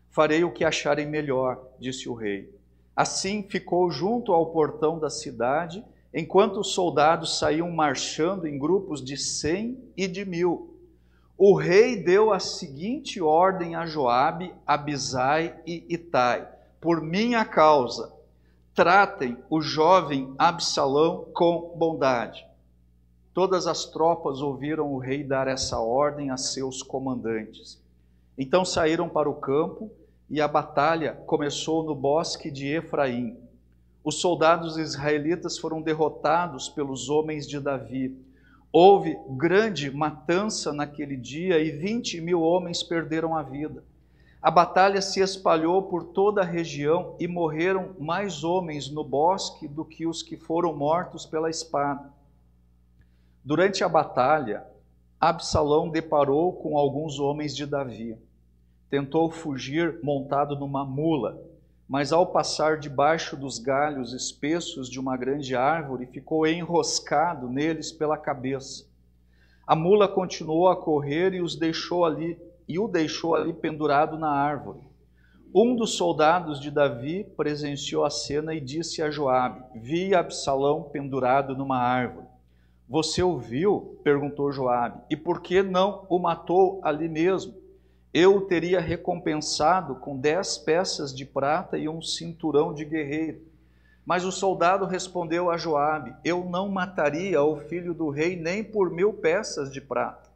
Farei o que acharem melhor, disse o rei. Assim ficou junto ao portão da cidade, enquanto os soldados saíam marchando em grupos de 100 e de 1000. O rei deu a seguinte ordem a Joabe, Abisai e Itai: por minha causa, tratem o jovem Absalão com bondade. Todas as tropas ouviram o rei dar essa ordem a seus comandantes. Então saíram para o campo e a batalha começou no bosque de Efraim. Os soldados israelitas foram derrotados pelos homens de Davi. Houve grande matança naquele dia e 20.000 homens perderam a vida. A batalha se espalhou por toda a região e morreram mais homens no bosque do que os que foram mortos pela espada. Durante a batalha, Absalão deparou com alguns homens de Davi. Tentou fugir montado numa mula, mas ao passar debaixo dos galhos espessos de uma grande árvore, ficou enroscado neles pela cabeça. A mula continuou a correr e o deixou ali pendurado na árvore. Um dos soldados de Davi presenciou a cena e disse a Joabe: vi Absalão pendurado numa árvore. Você o viu? Perguntou Joabe. E por que não o matou ali mesmo? Eu o teria recompensado com 10 peças de prata e um cinturão de guerreiro. Mas o soldado respondeu a Joabe: eu não mataria o filho do rei nem por 1000 peças de prata.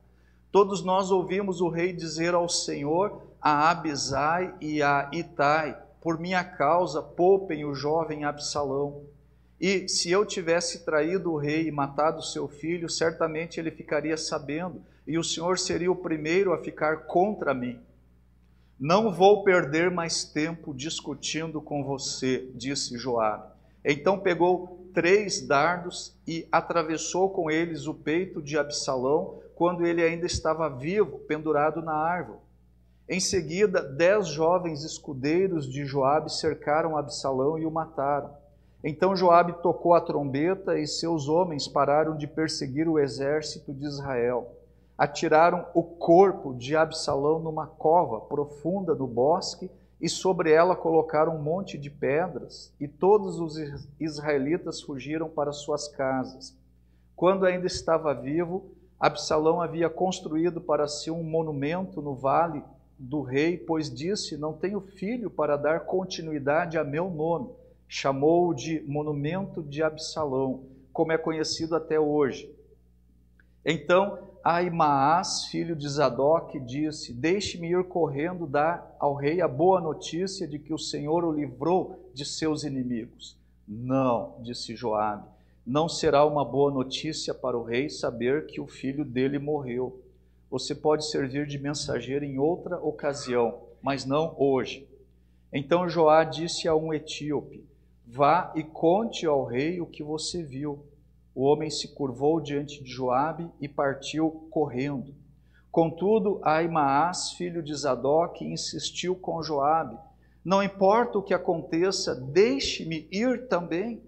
Todos nós ouvimos o rei dizer ao Senhor, a Abisai e a Itai: por minha causa poupem o jovem Absalão. E se eu tivesse traído o rei e matado seu filho, certamente ele ficaria sabendo, e o Senhor seria o primeiro a ficar contra mim. Não vou perder mais tempo discutindo com você, disse Joabe. Então pegou 3 dardos e atravessou com eles o peito de Absalão, quando ele ainda estava vivo, pendurado na árvore. Em seguida, 10 jovens escudeiros de Joabe cercaram Absalão e o mataram. Então Joabe tocou a trombeta e seus homens pararam de perseguir o exército de Israel. Atiraram o corpo de Absalão numa cova profunda no bosque e sobre ela colocaram um monte de pedras, e todos os israelitas fugiram para suas casas. Quando ainda estava vivo, Absalão havia construído para si um monumento no vale do rei, pois disse: não tenho filho para dar continuidade a meu nome. Chamou-o de Monumento de Absalão, como é conhecido até hoje. Então Aimaas, filho de Zadok, disse: deixe-me ir correndo dar ao rei a boa notícia de que o Senhor o livrou de seus inimigos. Não, disse Joabe, não será uma boa notícia para o rei saber que o filho dele morreu. Você pode servir de mensageiro em outra ocasião, mas não hoje. Então Joabe disse a um etíope: vá e conte ao rei o que você viu. O homem se curvou diante de Joabe e partiu correndo. Contudo, Aimaas, filho de Zadok, insistiu com Joabe: não importa o que aconteça, deixe-me ir também.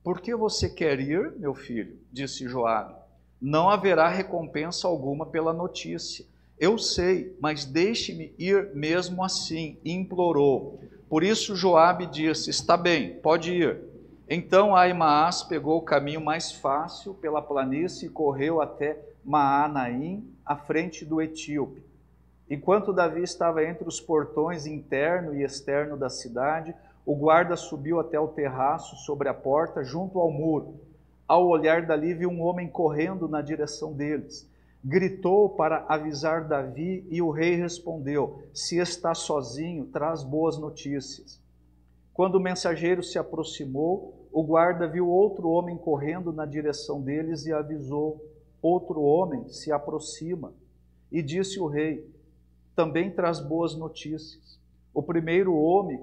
Por que você quer ir, meu filho? Disse Joabe. Não haverá recompensa alguma pela notícia. Eu sei, mas deixe-me ir mesmo assim, implorou. Por isso Joabe disse: está bem, pode ir. Então Aimaas pegou o caminho mais fácil pela planície e correu até Maanaim, à frente do etíope. Enquanto Davi estava entre os portões interno e externo da cidade, o guarda subiu até o terraço sobre a porta, junto ao muro. Ao olhar dali, viu um homem correndo na direção deles. Gritou para avisar Davi e o rei respondeu: se está sozinho, traz boas notícias. Quando o mensageiro se aproximou, o guarda viu outro homem correndo na direção deles e avisou: outro homem se aproxima. E disse o rei: também traz boas notícias. O primeiro homem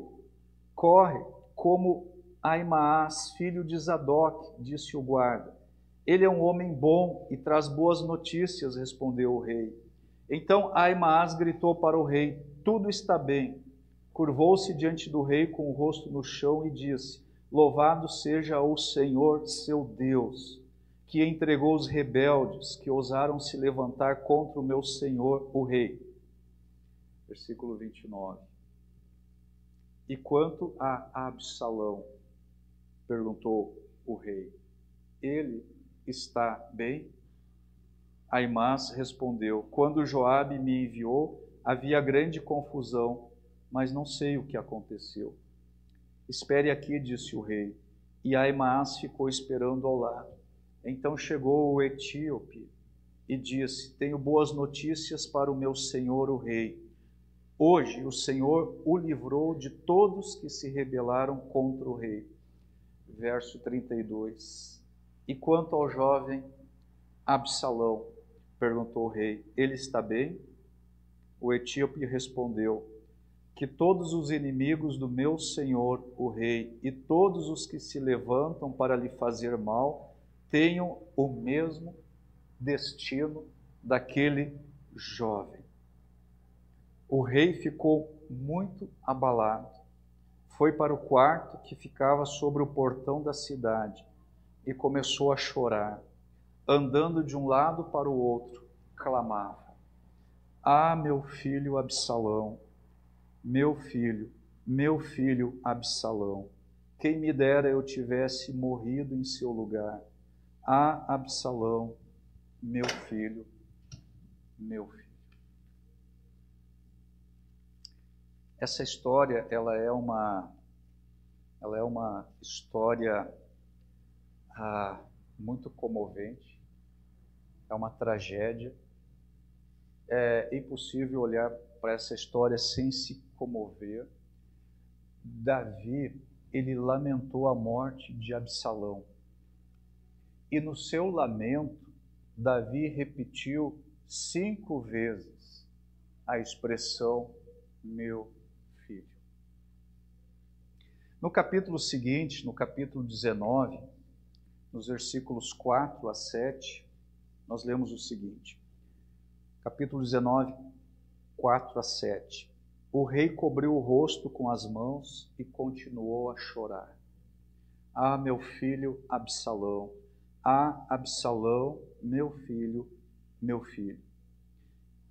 corre como Aimaas, filho de Zadok, disse o guarda. Ele é um homem bom e traz boas notícias, respondeu o rei. Então Ahimaás gritou para o rei: tudo está bem. Curvou-se diante do rei com o rosto no chão e disse: louvado seja o Senhor, seu Deus, que entregou os rebeldes que ousaram se levantar contra o meu senhor, o rei. Versículo 29. E quanto a Absalão? Perguntou o rei. Ele está bem? Ahimaás respondeu: quando Joabe me enviou, havia grande confusão, mas não sei o que aconteceu. Espere aqui, disse o rei. E Ahimaás ficou esperando ao lado. Então chegou o etíope e disse: tenho boas notícias para o meu senhor, o rei. Hoje o Senhor o livrou de todos que se rebelaram contra o rei. Verso 32. E quanto ao jovem Absalão? Perguntou o rei. Ele está bem? O etíope respondeu: que todos os inimigos do meu senhor, o rei, e todos os que se levantam para lhe fazer mal, tenham o mesmo destino daquele jovem. O rei ficou muito abalado. Foi para o quarto que ficava sobre o portão da cidade e começou a chorar. Andando de um lado para o outro, clamava: ah, meu filho Absalão, meu filho Absalão, quem me dera eu tivesse morrido em seu lugar. Ah, Absalão, meu filho, meu filho. Essa história, ela é uma história muito comovente, é uma tragédia. É impossível olhar para essa história sem se comover. Davi, ele lamentou a morte de Absalão. E no seu lamento, Davi repetiu 5 vezes a expressão meu filho. No capítulo seguinte, no capítulo 19, nos versículos 4 a 7, nós lemos o seguinte. Capítulo 19, 4 a 7. O rei cobriu o rosto com as mãos e continuou a chorar. Ah, meu filho Absalão! Ah, Absalão, meu filho, meu filho!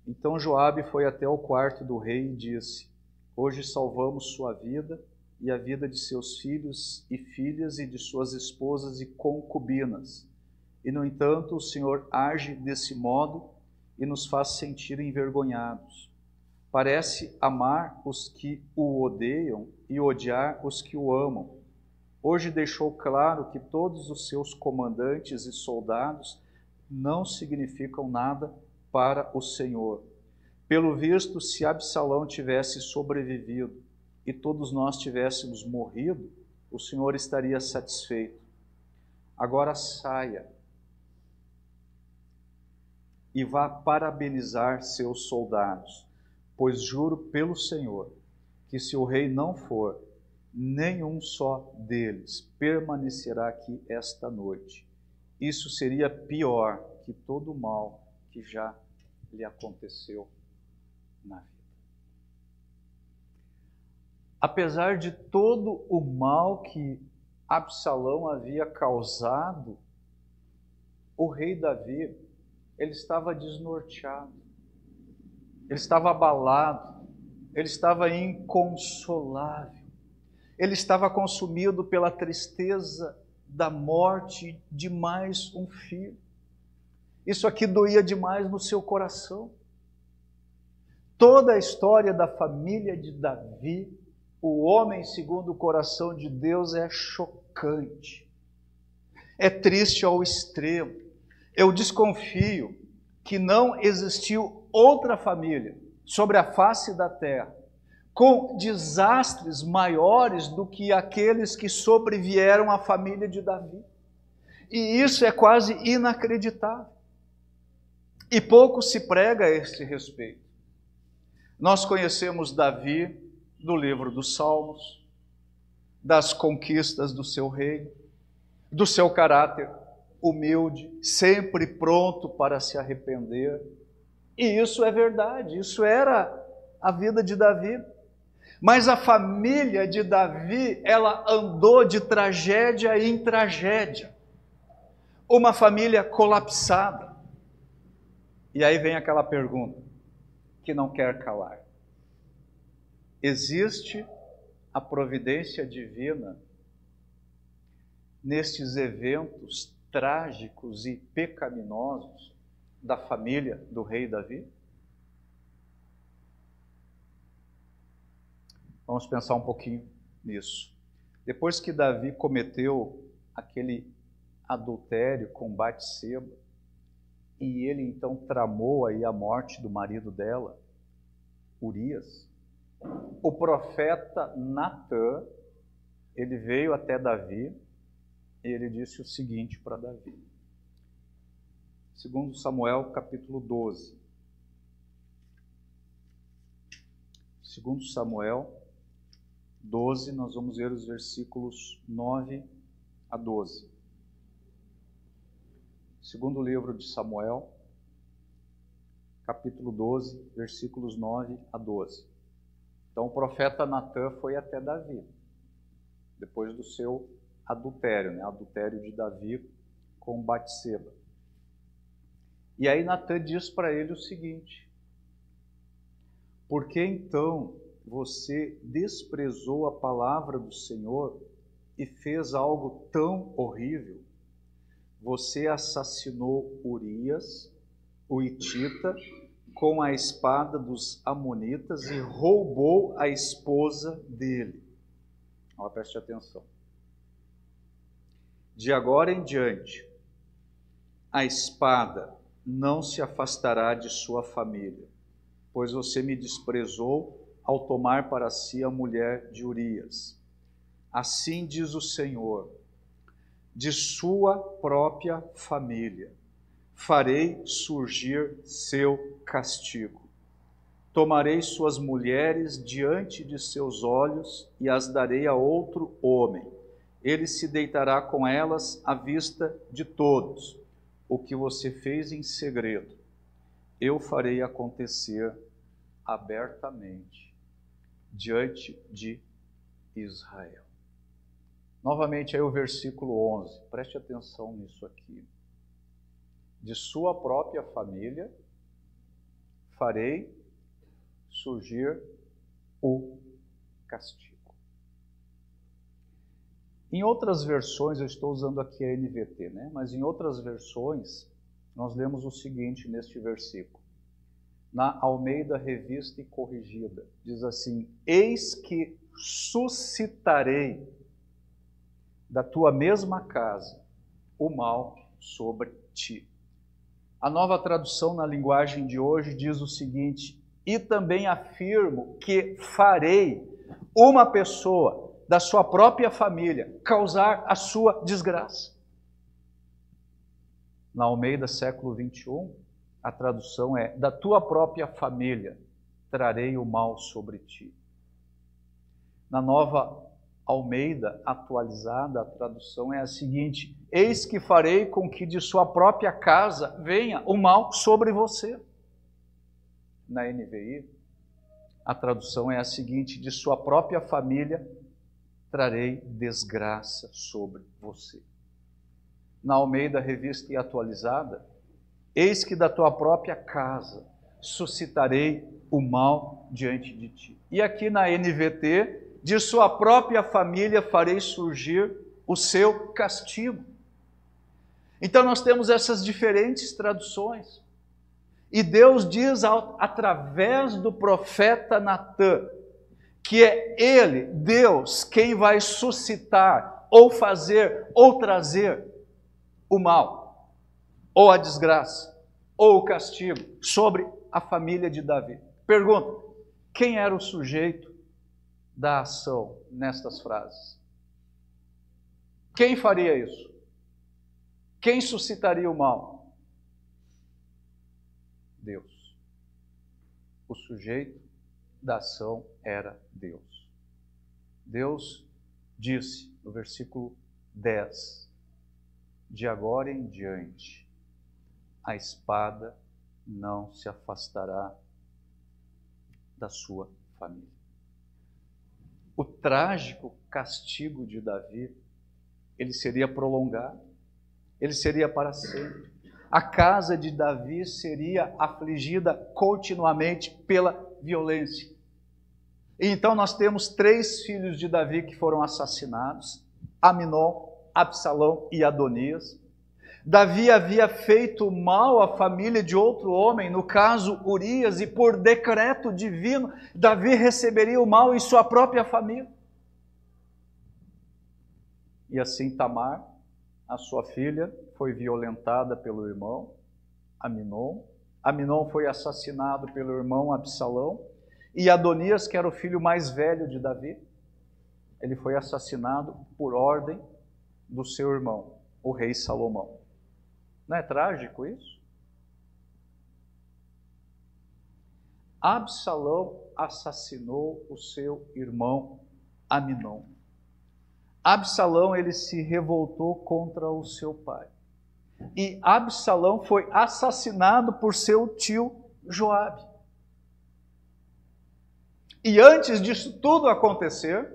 Então Joabe foi até o quarto do rei e disse: hoje salvamos sua vida e a vida de seus filhos e filhas e de suas esposas e concubinas. E, no entanto, o Senhor age desse modo e nos faz sentir envergonhados. Parece amar os que o odeiam e odiar os que o amam. Hoje deixou claro que todos os seus comandantes e soldados não significam nada para o Senhor. Pelo visto, se Absalão tivesse sobrevivido e todos nós tivéssemos morrido, o Senhor estaria satisfeito. Agora saia e vá parabenizar seus soldados, pois juro pelo Senhor que se o rei não for, nenhum só deles permanecerá aqui esta noite. Isso seria pior que todo o mal que já lhe aconteceu na vida. Apesar de todo o mal que Absalão havia causado, o rei Davi, ele estava desnorteado, ele estava abalado, ele estava inconsolável, ele estava consumido pela tristeza da morte de mais um filho. Isso aqui doía demais no seu coração. Toda a história da família de Davi, o homem segundo o coração de Deus, é chocante, é triste ao extremo. Eu desconfio que não existiu outra família sobre a face da terra com desastres maiores do que aqueles que sobrevieram à família de Davi. E isso é quase inacreditável. E pouco se prega a esse respeito. Nós conhecemos Davi do livro dos Salmos, das conquistas do seu reino, do seu caráter, humilde, sempre pronto para se arrepender. E isso é verdade, isso era a vida de Davi. Mas a família de Davi, ela andou de tragédia em tragédia. Uma família colapsada. E aí vem aquela pergunta que não quer calar. Existe a providência divina nestes eventos trágicos e pecaminosos da família do rei Davi? Vamos pensar um pouquinho nisso. Depois que Davi cometeu aquele adultério com Batseba, e ele então tramou aí a morte do marido dela, Urias, o profeta Natã, ele veio até Davi e ele disse o seguinte para Davi. Segundo Samuel, capítulo 12. Segundo Samuel 12, nós vamos ver os versículos 9 a 12. Segundo livro de Samuel, capítulo 12, versículos 9 a 12. Então o profeta Natã foi até Davi, depois do seu adultério, adultério de Davi com Batseba. E aí Natã diz para ele o seguinte: por que então você desprezou a palavra do Senhor e fez algo tão horrível? Você assassinou Urias, o hitita, com a espada dos amonitas e roubou a esposa dele. Agora preste atenção. De agora em diante, a espada não se afastará de sua família, pois você me desprezou ao tomar para si a mulher de Urias. Assim diz o Senhor: de sua própria família farei surgir seu castigo. Tomarei suas mulheres diante de seus olhos e as darei a outro homem. Ele se deitará com elas à vista de todos. O que você fez em segredo, eu farei acontecer abertamente diante de Israel. Novamente aí o versículo 11, preste atenção nisso aqui. De sua própria família farei surgir o castigo. Em outras versões, eu estou usando aqui a NVT, mas em outras versões, nós lemos o seguinte neste versículo. Na Almeida Revista e Corrigida, diz assim: eis que suscitarei da tua mesma casa o mal sobre ti. A Nova Tradução na linguagem de hoje diz o seguinte: e também afirmo que farei uma pessoa da sua própria família causar a sua desgraça. Na Almeida, século 21, a tradução é: da tua própria família trarei o mal sobre ti. Na Nova Almeida atualizada, a tradução é a seguinte: eis que farei com que de sua própria casa venha o mal sobre você. Na NVI, a tradução é a seguinte: de sua própria família trarei desgraça sobre você. Na Almeida Revista e Atualizada, eis que da tua própria casa suscitarei o mal diante de ti. E aqui na NVT, de sua própria família farei surgir o seu castigo. Então nós temos essas diferentes traduções. E Deus diz através do profeta Natã que é Ele, Deus, quem vai suscitar ou fazer ou trazer o mal, ou a desgraça, ou o castigo sobre a família de Davi. Pergunta: quem era o sujeito da ação nestas frases? Quem faria isso? Quem suscitaria o mal? Deus. O sujeito da ação era Deus. Deus disse no versículo 10: de agora em diante, a espada não se afastará da sua família. O trágico castigo de Davi, ele seria prolongado, ele seria para sempre. A casa de Davi seria afligida continuamente pela violência. E então nós temos 3 filhos de Davi que foram assassinados: Aminon, Absalão e Adonias. Davi havia feito mal à família de outro homem, no caso Urias, e por decreto divino, Davi receberia o mal em sua própria família. E assim Tamar, a sua filha, foi violentada pelo irmão Aminon. Aminon foi assassinado pelo irmão Absalão. E Adonias, que era o filho mais velho de Davi, ele foi assassinado por ordem do seu irmão, o rei Salomão. Não é trágico isso? Absalão assassinou o seu irmão Aminon. Absalão, ele se revoltou contra o seu pai. E Absalão foi assassinado por seu tio Joabe. E antes disso tudo acontecer,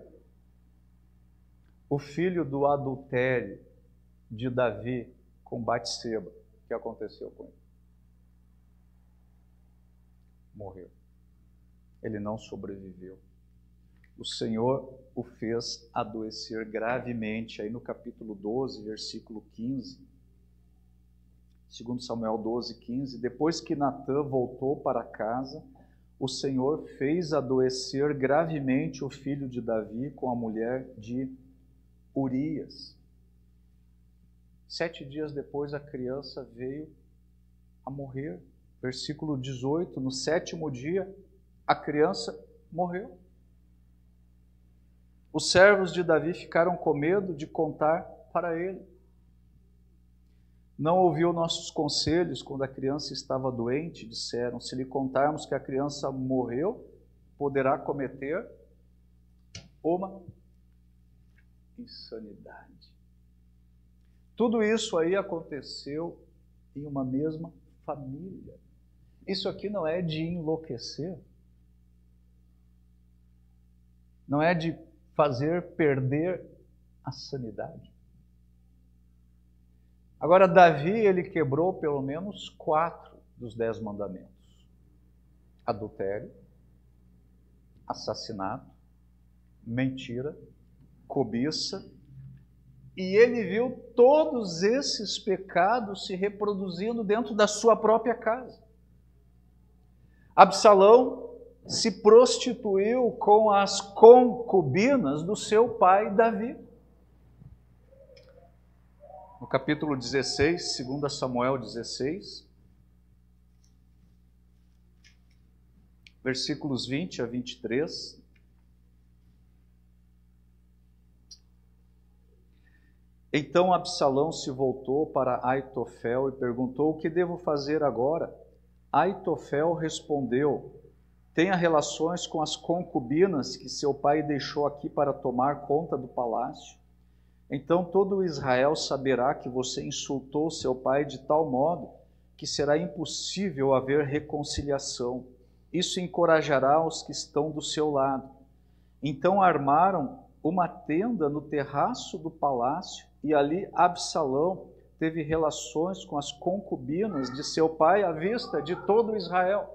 o filho do adultério de Davi com Batseba, o que aconteceu com ele? Morreu. Ele não sobreviveu. O Senhor o fez adoecer gravemente. Aí no capítulo 12, versículo 15, 2 Samuel 12, 15, depois que Natã voltou para casa, o Senhor fez adoecer gravemente o filho de Davi com a mulher de Urias. 7 dias depois a criança veio a morrer. Versículo 18, no 7º dia a criança morreu. Os servos de Davi ficaram com medo de contar para ele. Não ouviu nossos conselhos quando a criança estava doente, disseram: se lhe contarmos que a criança morreu, poderá cometer uma insanidade. Tudo isso aí aconteceu em uma mesma família. Isso aqui não é de enlouquecer. Não é de fazer perder a sanidade. Agora, Davi, ele quebrou pelo menos 4 dos 10 mandamentos: adultério, assassinato, mentira, cobiça. E ele viu todos esses pecados se reproduzindo dentro da sua própria casa. Absalão se prostituiu com as concubinas do seu pai Davi. No capítulo 16, 2 Samuel 16, versículos 20 a 23. Então Absalão se voltou para Aitofel e perguntou: o que devo fazer agora? Aitofel respondeu: tenha relações com as concubinas que seu pai deixou aqui para tomar conta do palácio. Então todo Israel saberá que você insultou seu pai de tal modo que será impossível haver reconciliação. Isso encorajará os que estão do seu lado. Então armaram uma tenda no terraço do palácio e ali Absalão teve relações com as concubinas de seu pai à vista de todo Israel.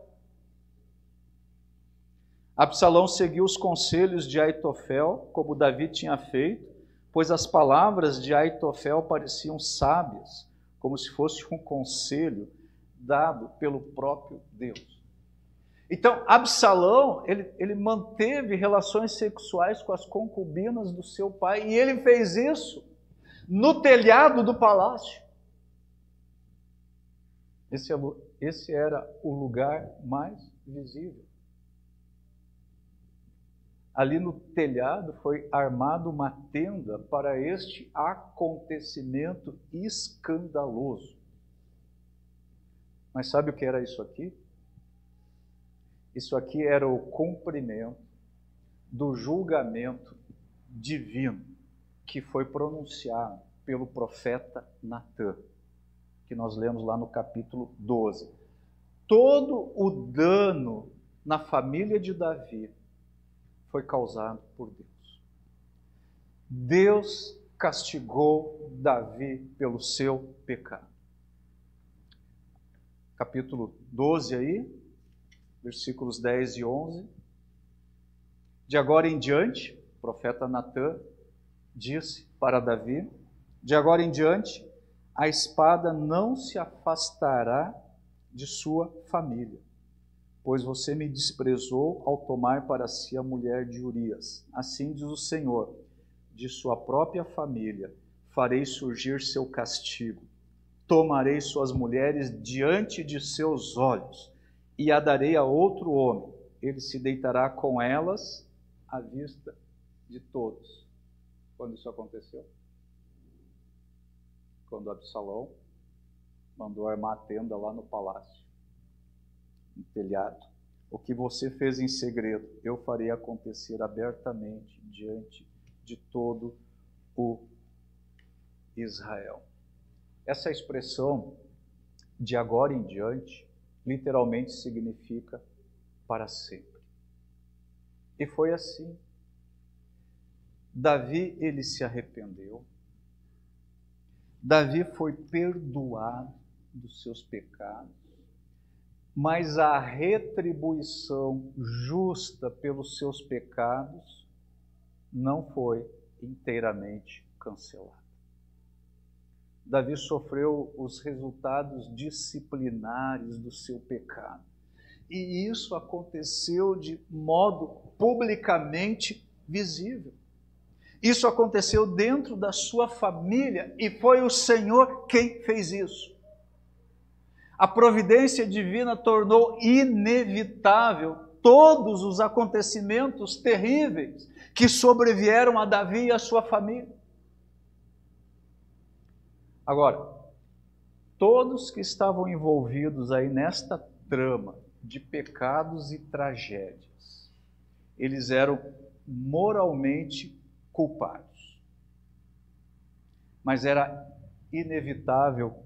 Absalão seguiu os conselhos de Aitofel, como Davi tinha feito, pois as palavras de Aitofel pareciam sábias, como se fosse um conselho dado pelo próprio Deus. Então, Absalão, ele manteve relações sexuais com as concubinas do seu pai, e ele fez isso no telhado do palácio. Esse era o lugar mais visível. Ali no telhado foi armada uma tenda para este acontecimento escandaloso. Mas sabe o que era isso aqui? Isso aqui era o cumprimento do julgamento divino que foi pronunciado pelo profeta Natã, que nós lemos lá no capítulo 12. Todo o dano na família de Davi foi causado por Deus. Deus castigou Davi pelo seu pecado. Capítulo 12 aí, versículos 10 e 11. De agora em diante, o profeta Natã disse para Davi: de agora em diante, a espada não se afastará de sua família, pois você me desprezou ao tomar para si a mulher de Urias. Assim diz o Senhor: de sua própria família farei surgir seu castigo. Tomarei suas mulheres diante de seus olhos e a darei a outro homem. Ele se deitará com elas à vista de todos. Quando isso aconteceu? Quando Absalão mandou armar a tenda lá no palácio, no telhado. O que você fez em segredo, eu farei acontecer abertamente diante de todo o Israel. Essa expressão, de agora em diante, literalmente significa para sempre. E foi assim. Davi, ele se arrependeu. Davi foi perdoado dos seus pecados, mas a retribuição justa pelos seus pecados não foi inteiramente cancelada. Davi sofreu os resultados disciplinares do seu pecado. E isso aconteceu de modo publicamente visível. Isso aconteceu dentro da sua família e foi o Senhor quem fez isso. A providência divina tornou inevitável todos os acontecimentos terríveis que sobrevieram a Davi e a sua família. Agora, todos que estavam envolvidos aí nesta trama de pecados e tragédias, eles eram moralmente culpados. Mas era inevitável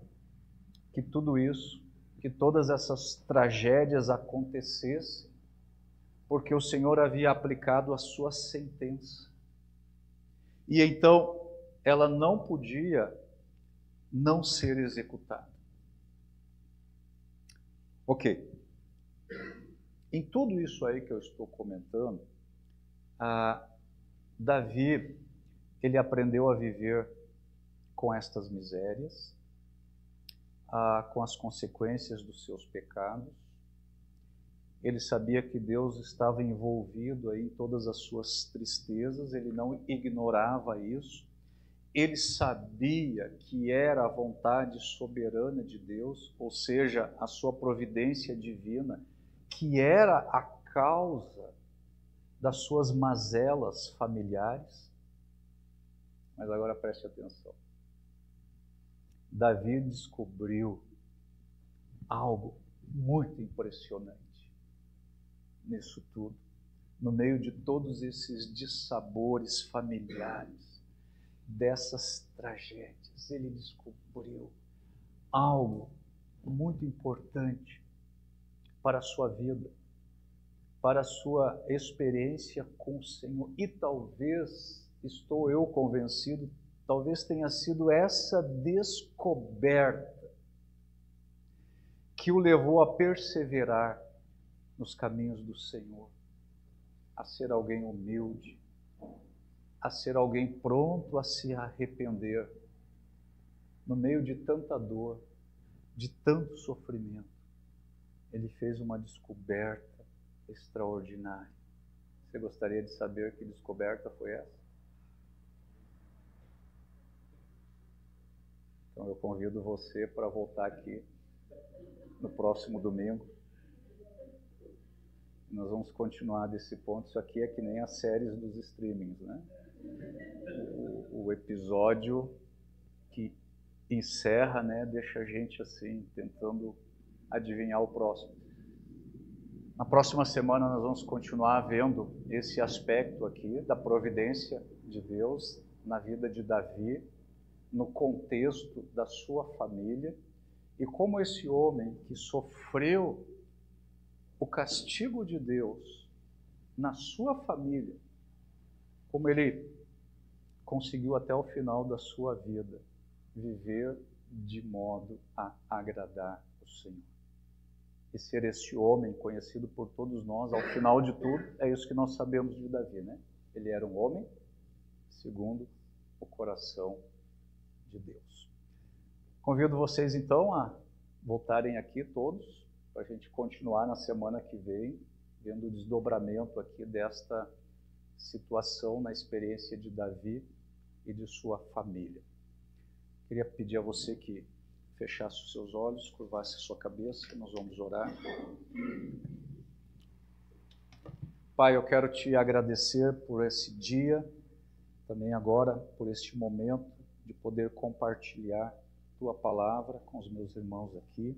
que tudo isso, que todas essas tragédias acontecessem, porque o Senhor havia aplicado a sua sentença. E então ela não podia não ser executada. Ok. Em tudo isso aí que eu estou comentando, Davi, ele aprendeu a viver com estas misérias, com as consequências dos seus pecados. Ele sabia que Deus estava envolvido aí em todas as suas tristezas, ele não ignorava isso. Ele sabia que era a vontade soberana de Deus, ou seja, a sua providência divina, que era a causa das suas mazelas familiares. Mas agora preste atenção. Davi descobriu algo muito impressionante nisso tudo, no meio de todos esses dissabores familiares, dessas tragédias. Ele descobriu algo muito importante para a sua vida, para a sua experiência com o Senhor. E talvez, estou eu convencido, talvez tenha sido essa descoberta que o levou a perseverar nos caminhos do Senhor, a ser alguém humilde, a ser alguém pronto a se arrepender, no meio de tanta dor, de tanto sofrimento. Ele fez uma descoberta extraordinária. Você gostaria de saber que descoberta foi essa? Então eu convido você para voltar aqui no próximo domingo. Nós vamos continuar desse ponto. Isso aqui é que nem as séries dos streamings, né? O episódio que encerra, né, deixa a gente assim, tentando adivinhar o próximo. Na próxima semana nós vamos continuar vendo esse aspecto aqui da providência de Deus na vida de Davi, no contexto da sua família e como esse homem que sofreu o castigo de Deus na sua família, como ele conseguiu até o final da sua vida viver de modo a agradar o Senhor. E ser este homem conhecido por todos nós, ao final de tudo, é isso que nós sabemos de Davi, né? Ele era um homem segundo o coração de Deus. Convido vocês então a voltarem aqui todos, para a gente continuar na semana que vem, vendo o desdobramento aqui desta situação na experiência de Davi e de sua família. Queria pedir a você que fechasse os seus olhos, curvasse a sua cabeça, nós vamos orar. Pai, eu quero te agradecer por esse dia, também agora por este momento de poder compartilhar tua palavra com os meus irmãos aqui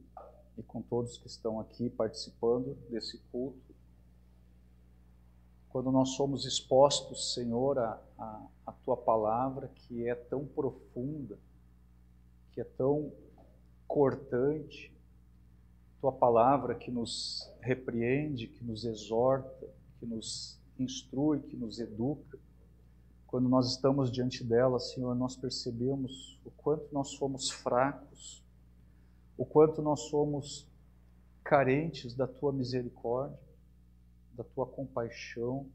e com todos que estão aqui participando desse culto. Quando nós somos expostos, Senhor, a tua palavra, que é tão profunda, que é tão cortante, tua palavra que nos repreende, que nos exorta, que nos instrui, que nos educa. Quando nós estamos diante dela, Senhor, nós percebemos o quanto nós somos fracos, o quanto nós somos carentes da tua misericórdia, da tua compaixão.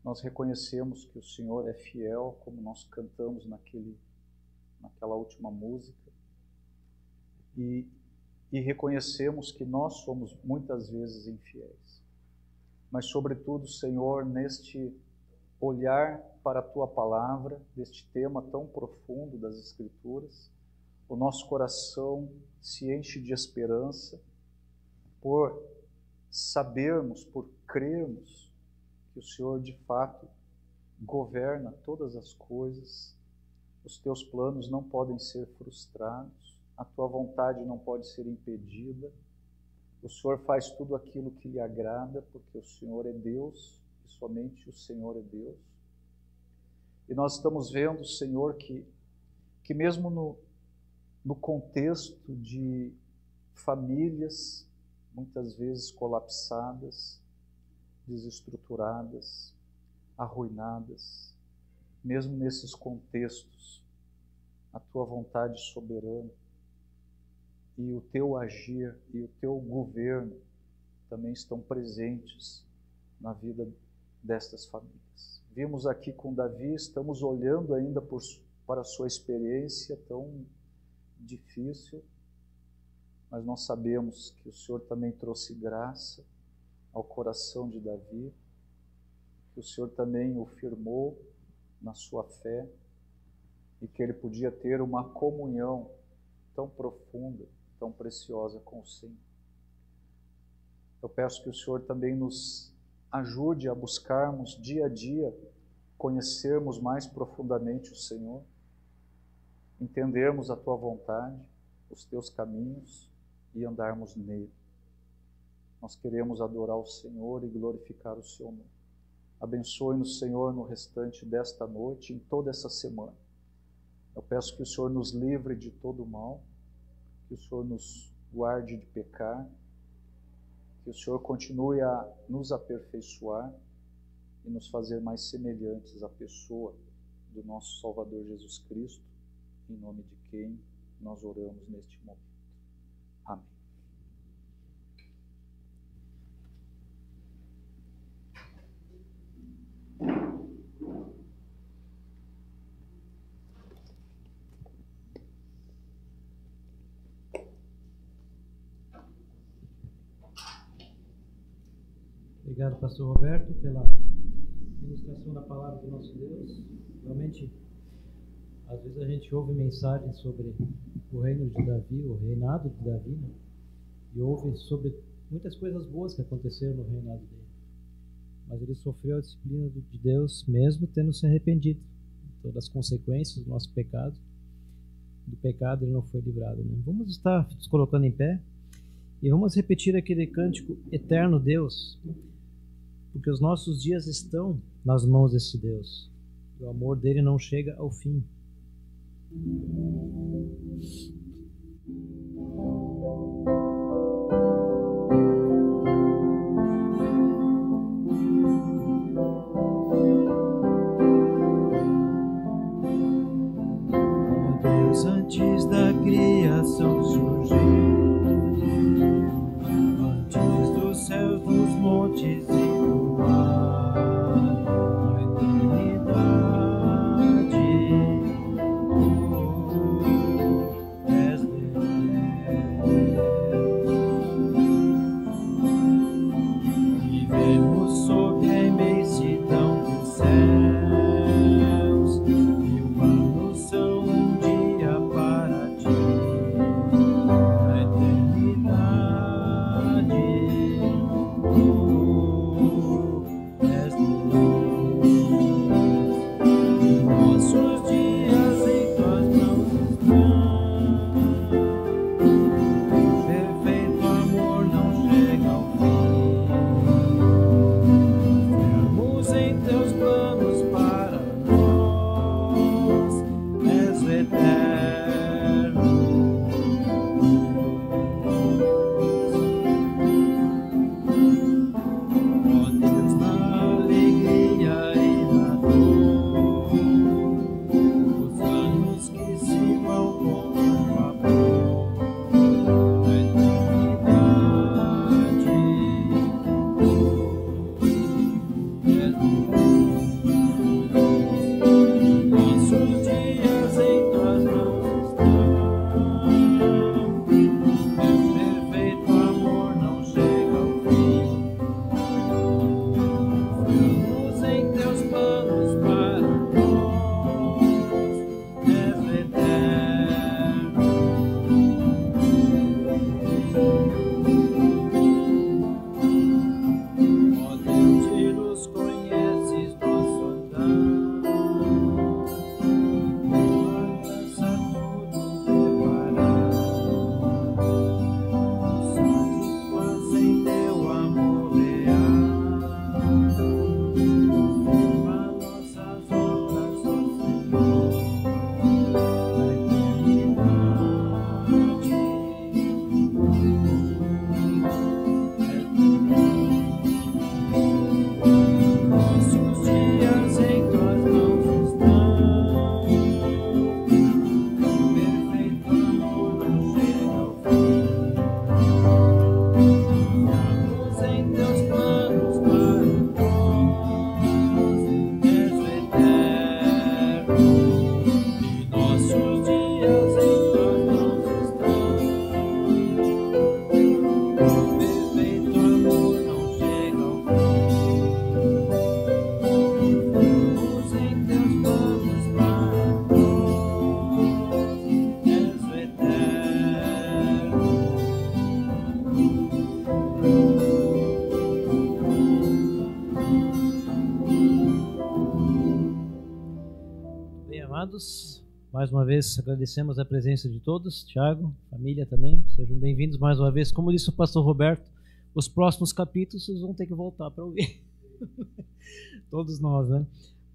Nós reconhecemos que o Senhor é fiel, como nós cantamos naquela última música, e reconhecemos que nós somos muitas vezes infiéis. Mas, sobretudo, Senhor, neste olhar para a tua palavra, deste tema tão profundo das Escrituras, o nosso coração se enche de esperança por sabermos, por crermos que o Senhor de fato governa todas as coisas, os teus planos não podem ser frustrados, a tua vontade não pode ser impedida, o Senhor faz tudo aquilo que lhe agrada, porque o Senhor é Deus e somente o Senhor é Deus. E nós estamos vendo, Senhor, que mesmo no contexto de famílias muitas vezes colapsadas, desestruturadas, arruinadas, mesmo nesses contextos, a tua vontade soberana e o teu agir e o teu governo também estão presentes na vida destas famílias. Vimos aqui com Davi, estamos olhando ainda para a sua experiência tão difícil, mas nós sabemos que o Senhor também trouxe graça ao coração de Davi, que o Senhor também o firmou na sua fé e que ele podia ter uma comunhão tão profunda, tão preciosa com o Senhor. Eu peço que o Senhor também nos ajude a buscarmos dia a dia, conhecermos mais profundamente o Senhor, entendermos a tua vontade, os teus caminhos e andarmos nele. Nós queremos adorar o Senhor e glorificar o seu nome. Abençoe-nos, Senhor, no restante desta noite, em toda essa semana. Eu peço que o Senhor nos livre de todo o mal, que o Senhor nos guarde de pecar, que o Senhor continue a nos aperfeiçoar e nos fazer mais semelhantes à pessoa do nosso Salvador Jesus Cristo, em nome de quem nós oramos neste momento. Amém. Obrigado, pastor Roberto, pela ministração da palavra do nosso Deus. Realmente, às vezes a gente ouve mensagens sobre o reino de Davi, o reinado de Davi, né? E ouve sobre muitas coisas boas que aconteceram no reinado dele. Mas ele sofreu a disciplina de Deus, mesmo tendo se arrependido. Todas as consequências do nosso pecado, do pecado ele não foi livrado, né? Vamos estar nos colocando em pé e vamos repetir aquele cântico: Eterno Deus, porque os nossos dias estão nas mãos desse Deus. O amor dele não chega ao fim. Antes da criação surgir, antes dos céus, dos montes e do mar, a eternidade, és Deus. Vivemos sob a imensidão dos céus, e humanos são Mais uma vez agradecemos a presença de todos, Tiago, família também, sejam bem-vindos mais uma vez. Como disse o pastor Roberto, os próximos capítulos vocês vão ter que voltar para ouvir, todos nós, né?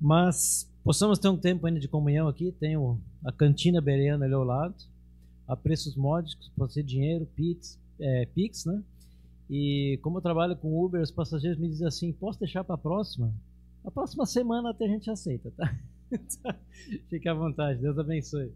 Mas possamos ter um tempo ainda de comunhão aqui, tem a cantina bereana ali ao lado, a preços módicos, pode ser dinheiro, Pix, né? E como eu trabalho com Uber, os passageiros me dizem assim, posso deixar para a próxima? A próxima semana até a gente aceita, tá? Fique à vontade, Deus abençoe.